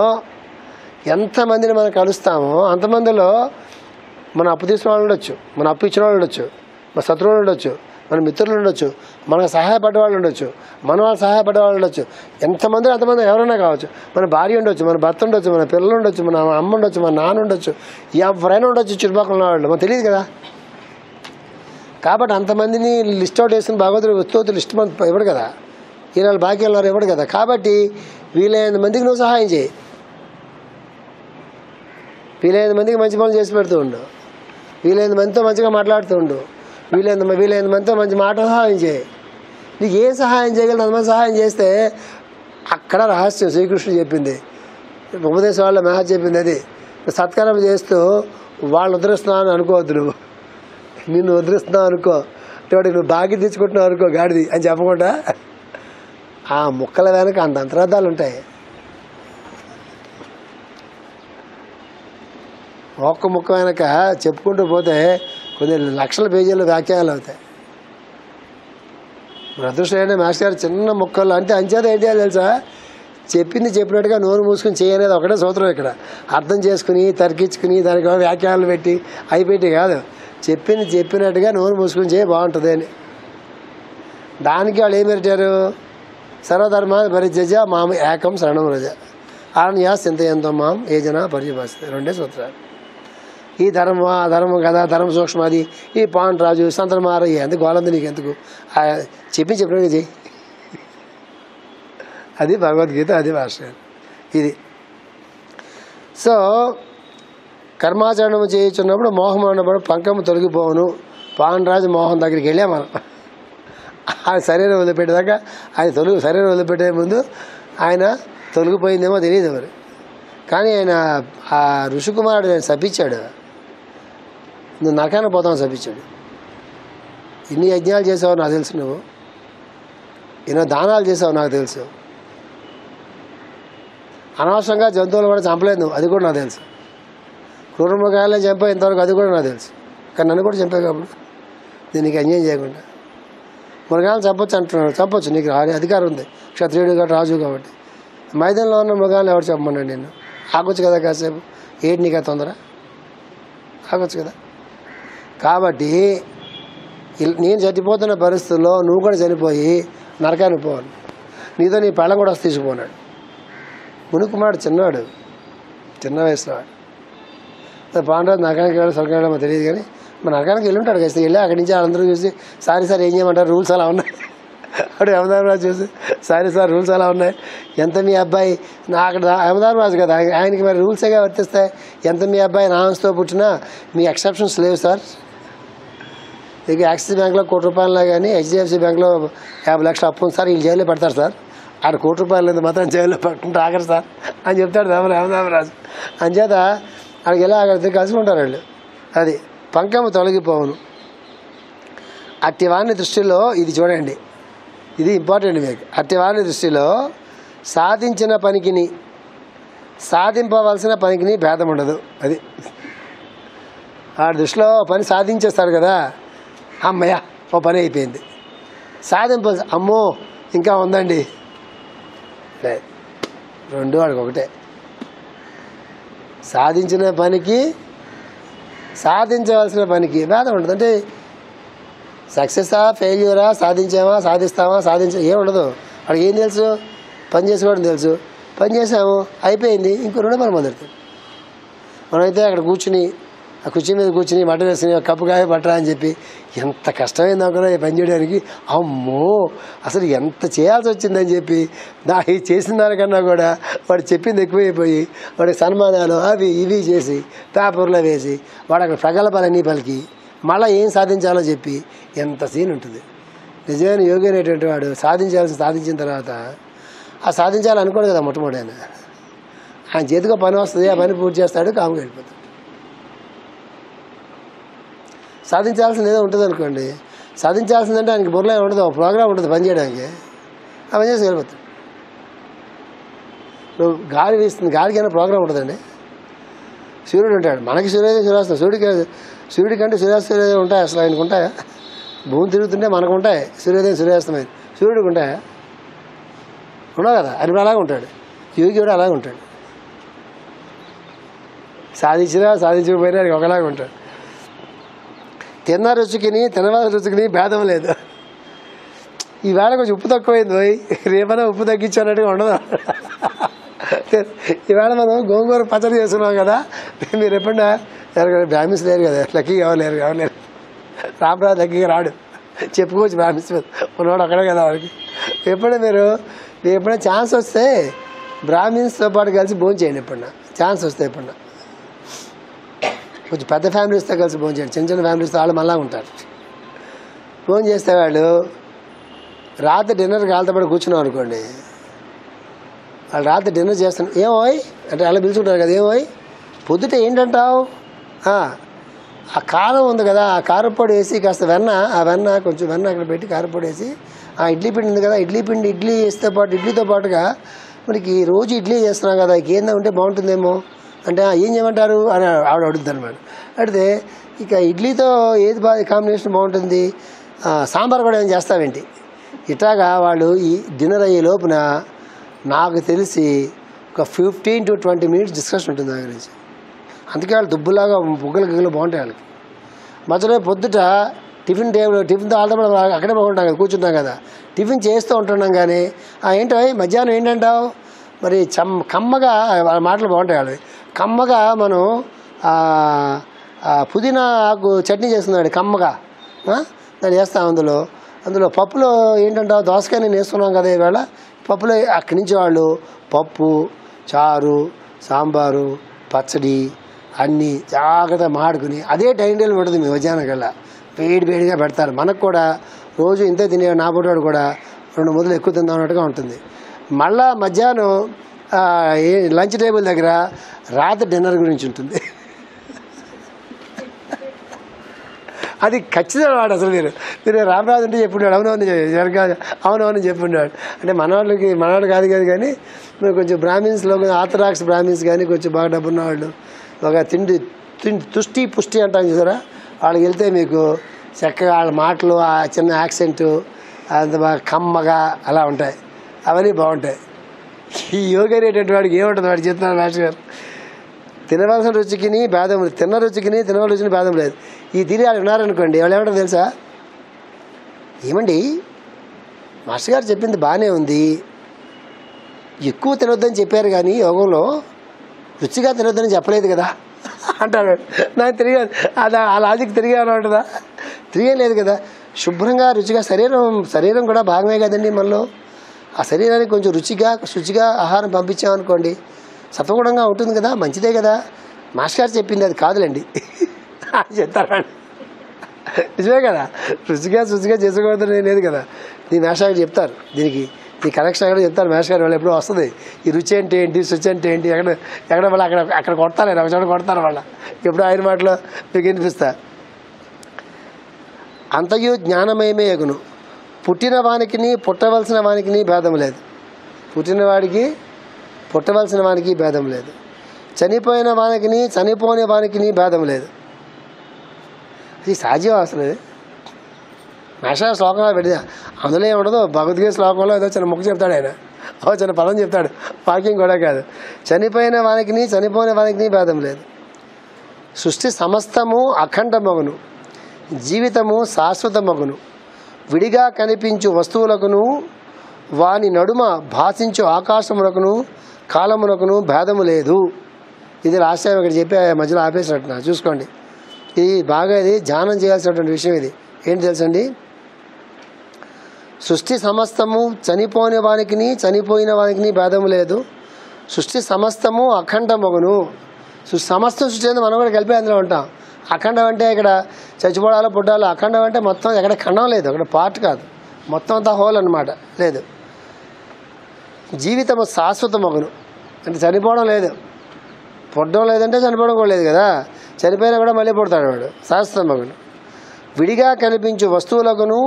ఎంతమందిని మనం కలుస్తామో అంతమందిలో మన అప్పు తీసుకున్న వాళ్ళు ఉండొచ్చు, మన అప్పు ఇచ్చిన వాళ్ళు ఉండొచ్చు, మన శత్రువులు ఉండొచ్చు, మన మిత్రులు ఉండొచ్చు, మనకు సహాయపడ్డ వాళ్ళు ఉండొచ్చు, మన వాళ్ళు సహాయపడ్డ వాళ్ళు ఉండొచ్చు, ఎంతమంది అంతమంది ఎవరైనా కావచ్చు. మన భార్య ఉండొచ్చు, మన భర్త ఉండొచ్చు, మన పిల్లలు ఉండొచ్చు, మన అమ్మ ఉండొచ్చు, మన నాన్న ఉండొచ్చు, ఎవరైనా ఉండొచ్చు చుట్టుపక్కల ఉన్న వాళ్ళు, మనకు తెలియదు కదా. కాబట్టి అంతమందిని లిస్ట్ అవుట్ వేసుకుని భగవంతుడు వస్తువులు లిస్ట్ మంది ఇవ్వడు కదా, ఈనాడు బాకీ ఉన్నారు ఇవ్వడు కదా. కాబట్టి వీలైన మందికి నువ్వు సహాయం చేయి, వీలైన మందికి మంచి పనులు చేసి పెడుతూ ఉండు, వీలైన మందితో మంచిగా మాట్లాడుతూ ఉండు, వీలైన మందితో మంచి మాట సహాయం చేయి. నీకు ఏ సహాయం చేయగలదు అంతమంది సహాయం చేస్తే అక్కడ రహస్యం శ్రీకృష్ణుడు చెప్పింది, ఉపదేశం వాళ్ళ మహా చెప్పింది. అది సత్కర్మ చేస్తూ వాళ్ళని ఉద్ధరిస్తున్నావు అనుకోవద్దు, నువ్వు నిన్ను ఉద్ధరిస్తున్నావు అనుకో, వాడికి నువ్వు బాగా తెచ్చుకుంటున్నావు అనుకో గాడిది అని చెప్పకుండా ఆ ముక్కల వెనక అంత అంతరార్థాలు ఉంటాయి. ఒక్క ముక్క వెనక చెప్పుకుంటూ పోతే కొన్ని లక్షల పేజీల్లో వ్యాఖ్యానాలు అవుతాయి. మన అదృష్టమైన మాస్టర్ గారు చిన్న ముక్కలు అంటే అంచేత ఏంటి తెలుసా, చెప్పింది చెప్పినట్టుగా నోరు మూసుకుని చేయనేది ఒకటే సూత్రం. ఇక్కడ అర్థం చేసుకుని తర్కించుకుని దానికి వ్యాఖ్యానాలు పెట్టి అయిపెట్టి కాదు, చెప్పింది చెప్పినట్టుగా నోరు మూసుకుని చేయ బాగుంటుంది అని. దానికి వాళ్ళు ఏం పెట్టారు, సర్వధర్మాన్ని పరిత్యజ్య మాం ఏకం శరణం రజ అరణ్యా చింతయంతో మాం ఏ జన పరిచయపరుస్తుంది. 2 సూత్రాలు. ఈ ధర్మం ఆ ధర్మం కదా, ధర్మ సూక్ష్మాది, ఈ పాండ్ రాజు సంతమార ఎంత గోలంది నీకు ఎందుకు, చెప్పినట్టుగా చెయ్యి. అది భగవద్గీత, అది భాష్యం. ఇది సో కర్మాచరణము చేయించున్నప్పుడు మోహం అన్నప్పుడు పంకము తొలగిపోవును. పాండరాజు మోహం దగ్గరికి వెళ్ళా మనం. ఆయన శరీరం వదిలిపెట్టేదాకా ఆయన శరీరం వదిలిపెట్టే ముందు ఆయన తొలగిపోయిందేమో తెలియదు మరి. కానీ ఆయన ఆ ఋషికుమారుడు ఆయన శపించాడు, నువ్వు నరకానికి పోతామని శపించాడు. ఇన్ని యజ్ఞాలు చేసావు నాకు తెలుసు, నువ్వు ఎన్నో దానాలు చేసావు నాకు తెలుసు, అనవసరంగా జంతువులు కూడా చంపలేదు నువ్వు, అది కూడా నాకు తెలుసు. క్రూరమృగాలనే చంపావు ఇంతవరకు, అది కూడా నాకు తెలుసు. కానీ నన్ను కూడా చంపావు కాబట్టి దీనికి అన్యాయం చేయకుండా. మృగాలను చంపొచ్చు అంటున్నాడు, చంపొచ్చు, నీకు అధికారం ఉంది, క్షత్రియుడు కాబట్టి రాజు కాబట్టి. మైదానంలో ఉన్న మృగాలను ఎవరు చెప్పమన్నాడు నేను, ఆగొచ్చు కదా కాసేపు, ఏంటి నీకు తొందర, ఆగొచ్చు కదా. కాబట్టి నేను చనిపోతున్న పరిస్థితుల్లో నువ్వు కూడా చనిపోయి నరకానికి పోవాలి, నీతో నీ పెళ్ళం కూడా వస్తే తీసుకుపోన్నాడు. మునుకుమారుడు చిన్నవాడు, చిన్న వయసులో వాడు. పాండరాజు నరకానికి వెళ్ళి స్వర్గం వెళ్ళమో తెలియదు, కానీ మన నరకానికి వెళ్ళి ఉంటాడు కదా. వెళ్ళి అక్కడి నుంచి వాళ్ళందరూ చూసి సారీ సార్ ఏం చేయమంటారు, రూల్స్ అలా ఉన్నాయి. అప్పుడు యమధర్మరాజు చూసి సారీ సార్ రూల్స్ అలా ఉన్నాయి, ఎంత మీ అబ్బాయి నా అక్కడ యమధర్మరాజు కదా, ఆయనకి మరి రూల్సేగా వర్తిస్తాయి. ఎంత మీ అబ్బాయి నా హంసతో పుట్టినా మీ ఎక్సెప్షన్స్ లేవు సార్. ఇక యాక్సిస్ బ్యాంక్లో ₹1,00,00,000 కానీ HDFC బ్యాంక్లో 50 లక్షలు అప్పు ఉంది సార్, వీళ్ళు జైల్లో పెడతారు సార్, ఆడ ₹1,00,00,000 మాత్రం జైల్లో పెట్టుకుంటే ఆగరు సార్ అని చెప్తాడు యమధర్మరాజు. అంచేత అక్కడికి వెళ్ళి అక్కడికి కలుసుకుంటారు వాళ్ళు. అది పంకము తొలగిపోవును. అట్టివాని దృష్టిలో ఇది చూడండి, ఇది ఇంపార్టెంట్ మీకు. అట్టివాని దృష్టిలో సాధించిన పనికిని సాధింపవలసిన పనికిని భేదం ఉండదు. అది ఆ దృష్టిలో పని సాధించేస్తాడు కదా, అమ్మయ్య ఓ పని అయిపోయింది. అమ్మో ఇంకా ఉందండి, లేదు, రెండు వాడికి ఒకటే. సాధించిన పనికి సాధించవలసిన పనికి భేదం ఉంటుంది. అంటే సక్సెసా ఫెయిల్యూరా, సాధించామా సాధిస్తామా ఏముండదు. వాడికి ఏం తెలుసు, పని చేసుకోవడం తెలుసు, పని చేసాము అయిపోయింది, ఇంకో రెండో పని మొదలుతుంది. మనమైతే అక్కడ కూర్చుని ఆ కుర్చీ మీద కూర్చుని బట్ట వేసుకుని కప్పు కాయ పట్టరా అని చెప్పి ఎంత కష్టమైంది అనుకున్నా ఈ పని చేయడానికి. అమ్మో అసలు ఎంత చేయాల్సి వచ్చిందని చెప్పి ఈ చేసిన దానికన్నా కూడా వాడు చెప్పింది ఎక్కువైపోయి వాడికి సన్మానాలు అవి ఇవి చేసి పేపర్లో వేసి వాడు అక్కడ ప్రగల్భాలన్నీ పలికి మళ్ళీ ఏం సాధించాలో చెప్పి ఎంత సీన్ ఉంటుంది. నిజమైన యోగి అనేటువంటి వాడు సాధించిన తర్వాత ఆ సాధించాలనుకోడు కదా మొట్టమొదటి. ఆయన చేతికి పని వస్తుంది, ఆ పని పూర్తి చేస్తాడు, కాముగా వెళ్ళిపోతాడు. సాధించాల్సింది ఏదో ఉంటుంది అనుకోండి, సాధించాల్సిందంటే ఆయనకి బుర్రలో ఉండదు, ఒక ప్రోగ్రామ్ ఉంటుంది పని చేయడానికి, ఆ పని చేసి వెళ్ళిపోతాడు. నువ్వు గాలి వీస్తుంది, గాలికైనా ప్రోగ్రామ్ ఉంటుందండి. సూర్యుడు ఉంటాడు, మనకి సూర్యోదయం సూర్యాస్తం, సూర్యుడి కంటే సూర్యాస్తోదయం ఉంటాయి అసలు, ఆయనకు ఉంటాయా? భూమి తిరుగుతుంటే మనకు ఉంటాయి సూర్యోదయం సూర్యాస్తమైంది, సూర్యుడికి ఉంటాయా? ఉండవు కదా. ఆయన కూడా అలాగే ఉంటాడు, యోగి కూడా అలాగే ఉంటాడు. సాధించకపోయినా ఒకలాగా ఉంటాడు. తిన్న రుచికిని తినవలసిన రుచికిని భేదం లేదు. ఈవేళ కొంచెం ఉప్పు తక్కువైంది పోయి, రేపైనా ఉప్పు తగ్గించానట్టుగా ఉండదు. ఈవేళ మనం గోంగూర పచ్చడి చేసుకున్నాం కదా, మీరు ఎప్పుడన్నా ఎవరికైనా బ్రాహ్మిన్స్ లేరు కదా, లక్కీగా ఎవరు లేరు. రామరాజు లక్కీగా రాడు, చెప్పుకోవచ్చు బ్రాహ్మిన్స్ ఉన్నవాడు అక్కడే కదా వాడికి. ఎప్పుడైనా ఛాన్స్ వస్తే బ్రాహ్మిన్స్తో పాటు కలిసి భోజనం చేయండి. ఎప్పుడన్నా ఛాన్స్ వస్తే, ఎప్పుడన్నా కొంచెం పెద్ద ఫ్యామిలీస్తో కలిసి భోజనం చేయండి. చిన్న చిన్న ఫ్యామిలీస్తో వాళ్ళు మళ్ళా ఉంటారు. భోజనం చేస్తే వాళ్ళు రాత్రి డిన్నర్కి వాళ్ళతో పాటు కూర్చున్నాం అనుకోండి, వాళ్ళు రాత్రి డిన్నర్ చేస్తాను, ఏమోయ్ అంటే అలా పిలుచుకుంటారు కదా, ఏమోయ్ పొద్దుట ఏంటంటావు, ఆ కారం ఉంది కదా, ఆ కారపొడి వేసి కాస్త కొంచెం వెన్న అక్కడ పెట్టి కారపొడి వేసి, ఆ ఇడ్లీ పిండి ఉంది కదా, ఇడ్లీ ఇడ్లీతో పాటుగా మనకి రోజు ఇడ్లీ చేస్తున్నాం కదా, ఇంకేందా ఉంటే బాగుంటుందేమో అంటే ఏం చేయమంటారు అని ఆవిడ అడుగుతుంది అనమాట. అడిగితే ఇక ఇడ్లీతో ఏది కాంబినేషన్ బాగుంటుంది, సాంబార్ కూడా ఏం చేస్తావేంటి, ఇట్లాగా వాళ్ళు ఈ డిన్నర్ అయ్యే లోపున నాకు తెలిసి ఒక 15 to 20 minutes డిస్కషన్ ఉంటుంది దాని గురించి. అందుకే వాళ్ళు దుబ్బులాగా బుగ్గలు బాగుంటాయి వాళ్ళకి. మధ్యలో పొద్దుట టిఫిన్తో వాళ్ళతో కూడా అక్కడే బాగుంటాం కదా, కూర్చుంటాం కదా, టిఫిన్ చేస్తూ ఉంటున్నాం. కానీ ఏంటో మధ్యాహ్నం ఏంటంటావు, మరి కమ్మగా వాళ్ళ మాటలు బాగుంటాయి వాళ్ళవి. కమ్మగా మనం పుదీనా ఆకు చట్నీ చేస్తున్నాడు, కమ్మగా దాన్ని వేస్తాం. అందులో పప్పులో ఏంటంటావు, దోసకాయ నేను వేస్తున్నాం కదా ఈవేళ, పప్పులో అక్కడి నుంచి వాళ్ళు పప్పు, చారు, సాంబారు, పచ్చడి అన్నీ జాగ్రత్తగా మాడుకుని అదే టైం టేబుల్ ఉంటుంది. మీ మధ్యాహ్నం కల్లా వేడిగా పెడతారు. మనకు కూడా రోజు ఇంతే తినే నా పుట్టాడు కూడా 2 ముద్దలు ఎక్కువ తిందాం అన్నట్టుగా ఉంటుంది. మళ్ళా మధ్యాహ్నం లంచ్ టేబుల్ దగ్గర రాత్రి డిన్నర్ గురించి ఉంటుంది. అది ఖచ్చితంగా వాడు అసలు మీరు రామరాజు అంటే చెప్పున్నాడు, అవునవును చెప్పున్నాడు. అంటే మనవాడు కాదు కానీ మీరు కొంచెం బ్రాహ్మిన్స్లో ఆర్థడాక్స్ బ్రాహ్మిన్స్ కానీ కొంచెం బాగా డబ్బున్న వాళ్ళు బాగా తిండి పుష్టి అంటాం చూసారా, వాళ్ళకి వెళ్తే మీకు చక్కగా వాళ్ళ మాటలు, ఆ చిన్న యాక్సెంటు అంత బాగా కమ్మగా అలా ఉంటాయి, అవన్నీ బాగుంటాయి. ఈ యోగి అనేటువంటి వాడికి ఏముంటుంది, వాడు చెప్తున్నారు మాస్టర్ గారు, తినవలసిన రుచికిని భేదం, తిన్న రుచికిని తినవలసిన రుచిని భేదం లేదు. ఈ తిరిగి వాళ్ళు ఉన్నారనుకోండి, వాళ్ళు ఏమంటారు తెలుసా, ఏమండి మాస్టర్ గారు చెప్పింది బాగానే ఉంది, ఎక్కువ తినొద్దని చెప్పారు కానీ యోగంలో రుచిగా తినొద్దని చెప్పలేదు కదా అంటాడు. నాకు తిరిగి ఆ లాజిక్ తిరిగి ఉంటుందా, తిరిగే లేదు కదా. శుభ్రంగా రుచిగా శరీరం కూడా భాగమే కదండి మనలో. ఆ శరీరానికి కొంచెం శుచిగా ఆహారం పంపించామనుకోండి, సత్వగుణంగా ఉంటుంది కదా, మంచిదే కదా. మాస్టర్ గారు చెప్పింది అది కాదులేండి అని చెప్తారండి. నిజమే కదా, రుచిగా చేసుకోవద్దని లేదు కదా. నీ మాస్టర్ గారు చెప్తారు, దీనికి నీ కరెక్షన్ కూడా చెప్తారు మాస్టర్ గారు. వాళ్ళు ఎప్పుడూ వస్తుంది ఈ రుచి అంటే ఏంటి, శుచి అంటే ఏంటి, ఎక్కడ వాళ్ళు అక్కడ కొడతారు, ఒక చోట కొడతారు వాళ్ళ. ఎప్పుడూ ఆయన మాటలో మీకు వినిపిస్తా. అంతయు జ్ఞానమయమే ఎగును, పుట్టిన వానికి పుట్టవలసిన వానికి భేదం లేదు. పుట్టినవాడికి పుట్టవలసిన వానికి భేదం లేదు, చనిపోయిన వానికి చనిపోని వానికి భేదం లేదు. ఇది సహజం అసలు. మాస్టర్ శ్లోకంలో పెడితే అందులో ఏముండదు, భగవద్గీత శ్లోకంలో ఏదో చిన్న ముక్క చెప్తాడు ఆయన, చిన్న పదం చెప్తాడు, వాక్యం కూడా కాదు. చనిపోయిన వానికి చనిపోయిన వానికి భేదం లేదు. సృష్టి సమస్తము అఖండమగును, జీవితము శాశ్వతమగును, విడిగా కనిపించు వస్తువులకును వాని నడుమ భాషించు ఆకాశమునకును కాలమునకును భేదము లేదు. ఇది రాష్ట్రం ఇక్కడ చెప్పి మధ్యలో ఆపేసినట్టున్నా చూసుకోండి. ఇది బాగా ధ్యానం చేయాల్సినటువంటి విషయం. ఇది ఏంటి తెలుసండి, సృష్టి సమస్తము చనిపోయిన వానికి భేదము లేదు. సృష్టి సమస్తము అఖండమగును. సమస్తం సృష్టి అనేది మనం కూడా కలిపి అందులో ఉంటాం. అఖండం అంటే ఇక్కడ చచ్చిపోవడాలో పుట్టాలో, అఖండం అంటే మొత్తం ఎక్కడ ఖండం లేదు, అక్కడ పార్ట్ కాదు, మొత్తం అంతా హోల్ అన్నమాట. లేదు. జీవితము శాశ్వతమగును అంటే చనిపోవడం లేదు, పుట్టడం లేదంటే చనిపోవడం కూడా లేదు కదా. చనిపోయినా కూడా మళ్ళీ పుడతాడు వాడు. శాశ్వతమగును, విడిగా కనిపించే వస్తువులకును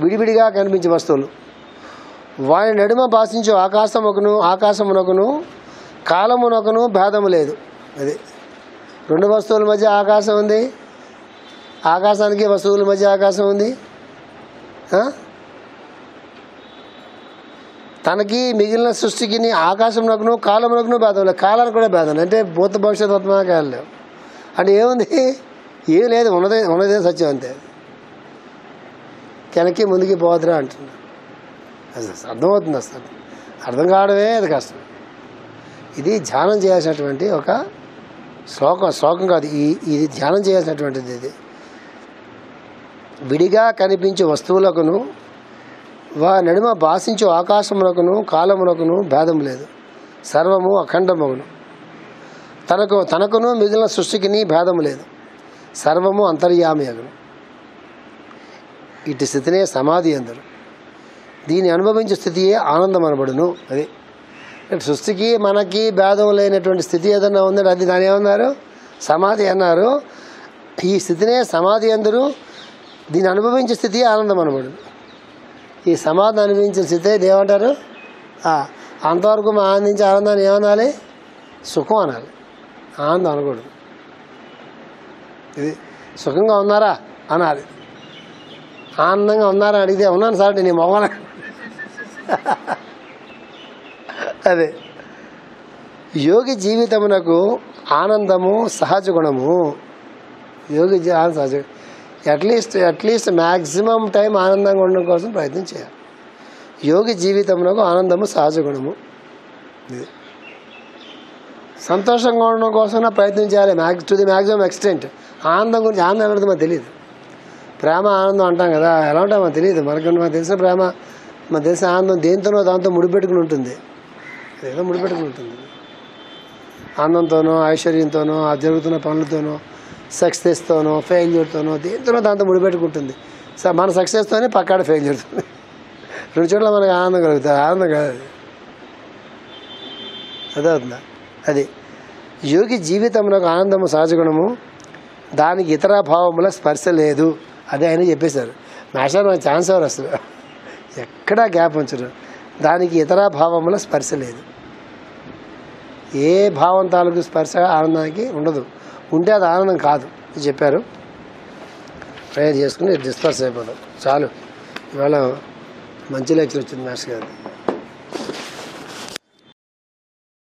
విడివిడిగా కనిపించే వస్తువులు వాని నడుమ భాషించు ఆకాశమునకును కాలమునకును భేదము లేదు. అది 2 వస్తువుల మధ్య ఆకాశం ఉంది, ఆకాశానికి వస్తువుల మధ్య ఆకాశం ఉంది. తనకి మిగిలిన సృష్టికి ఆకాశమునకును కాలమునకును భేదం లేదు. కాలానికి కూడా భేదం అంటే భూత భవిష్యత్ వర్తమాన కాలం లేవు. అంటే ఏముంది, ఏం లేదు, ఉన్నదే సత్యం అంతే. వెనక్కి ముందుకి పోదురా అంటున్నా. అసలు అర్థమవుతుంది, అసలు అర్థం కావడమే అది కష్టం. ఇది ధ్యానం చేయాల్సినటువంటి ఒక శ్లోకం కాదు, ఇది ధ్యానం చేయాల్సినటువంటిది. ఇది విడిగా కనిపించే వస్తువులకును నడుమ భాషించు ఆకాశమునకును కాలమునకును భేదం లేదు. సర్వము అఖండమగును. తనకును మిగిలిన సృష్టికి భేదము లేదు. సర్వము అంతర్యామి అగును. ఇటు స్థితినే సమాధి అందరు. దీన్ని అనుభవించే స్థితియే ఆనందం అనబడును. అది సృష్టికి మనకి భేదం లేనటువంటి స్థితి ఏదన్నా ఉందంటే అది దాని ఏమన్నారు? సమాధి అన్నారు. ఈ స్థితినే సమాధి అందరూ. దీన్ని అనుభవించే స్థితి ఆనందం అనబడును. ఈ సమాధిని అనుభవించిన స్థితి ఏమంటారు? అంతవరకు మా ఆనందించే ఆనందాన్ని ఏమనాలి? సుఖం అనాలి, ఆనందం అనకూడదు. ఇది సుఖంగా ఉన్నారా అనాలి. ఆనందంగా ఉన్నారా అడిగితే ఉన్నాను సార్ నీ మొగన. అదే యోగి జీవితమునకు ఆనందము సహజ గుణము. యోగి సహజ, అట్లీస్ట్ మ్యాక్సిమం టైం ఆనందంగా ఉండడం కోసం ప్రయత్నం చేయాలి. యోగి జీవితంలో ఆనందము సహజ గుణము. ఇది సంతోషంగా ఉండడం కోసం ప్రయత్నం చేయాలి టు ది మ్యాక్సిమం ఎక్స్టెంట్. ఆనందం గురించి ఆనందం అనేది మనకు తెలియదు. ప్రేమ ఆనందం అంటాం కదా, ఎలా ఉంటాం మనకు తెలియదు. మనకు తెలిసిన ప్రేమ, మనకు తెలిసిన ఆనందం దేంతోనో దాంతో ముడిపెట్టుకుని ఉంటుంది. ఏదో ముడిపెట్టుకుని ఉంటుంది. ఆనందంతోనో ఐశ్వర్యంతోనో ఆ జరుగుతున్న పనులతోనో సక్సెస్తోనో ఫెయిల్యూర్తోనో దేంతోనో దాంతో ముడిపెట్టుకుంటుంది. మన సక్సెస్తోనే పక్కాడ ఫెయిల్యూర్తోనే రెండు చోట్ల మనకు ఆనందం కలుగుతుంది. ఆనందం కాదు అది. అదవుతుందా? అది యోగి జీవితంలో ఆనందము సహజగుణము. దానికి ఇతర భావముల స్పర్శ లేదు. అదే ఆయన చెప్పేశారు. మాస్టర్ మనకు ఛాన్స్ ఎవరు అసలు ఎక్కడా గ్యాప్ ఉంచరు. దానికి ఇతర భావముల స్పర్శ లేదు. ఏ భావం తాలూకు స్పర్శ ఆనందానికి ఉండదు. ఉంటే అది ఆనందం కాదు అని చెప్పారు. ప్రేయర్ చేసుకుని డిస్పర్స్ అయిపోతాం చాలు. ఇవాళ మంచి లెక్చర్ వచ్చింది మాస్టర్ గారు.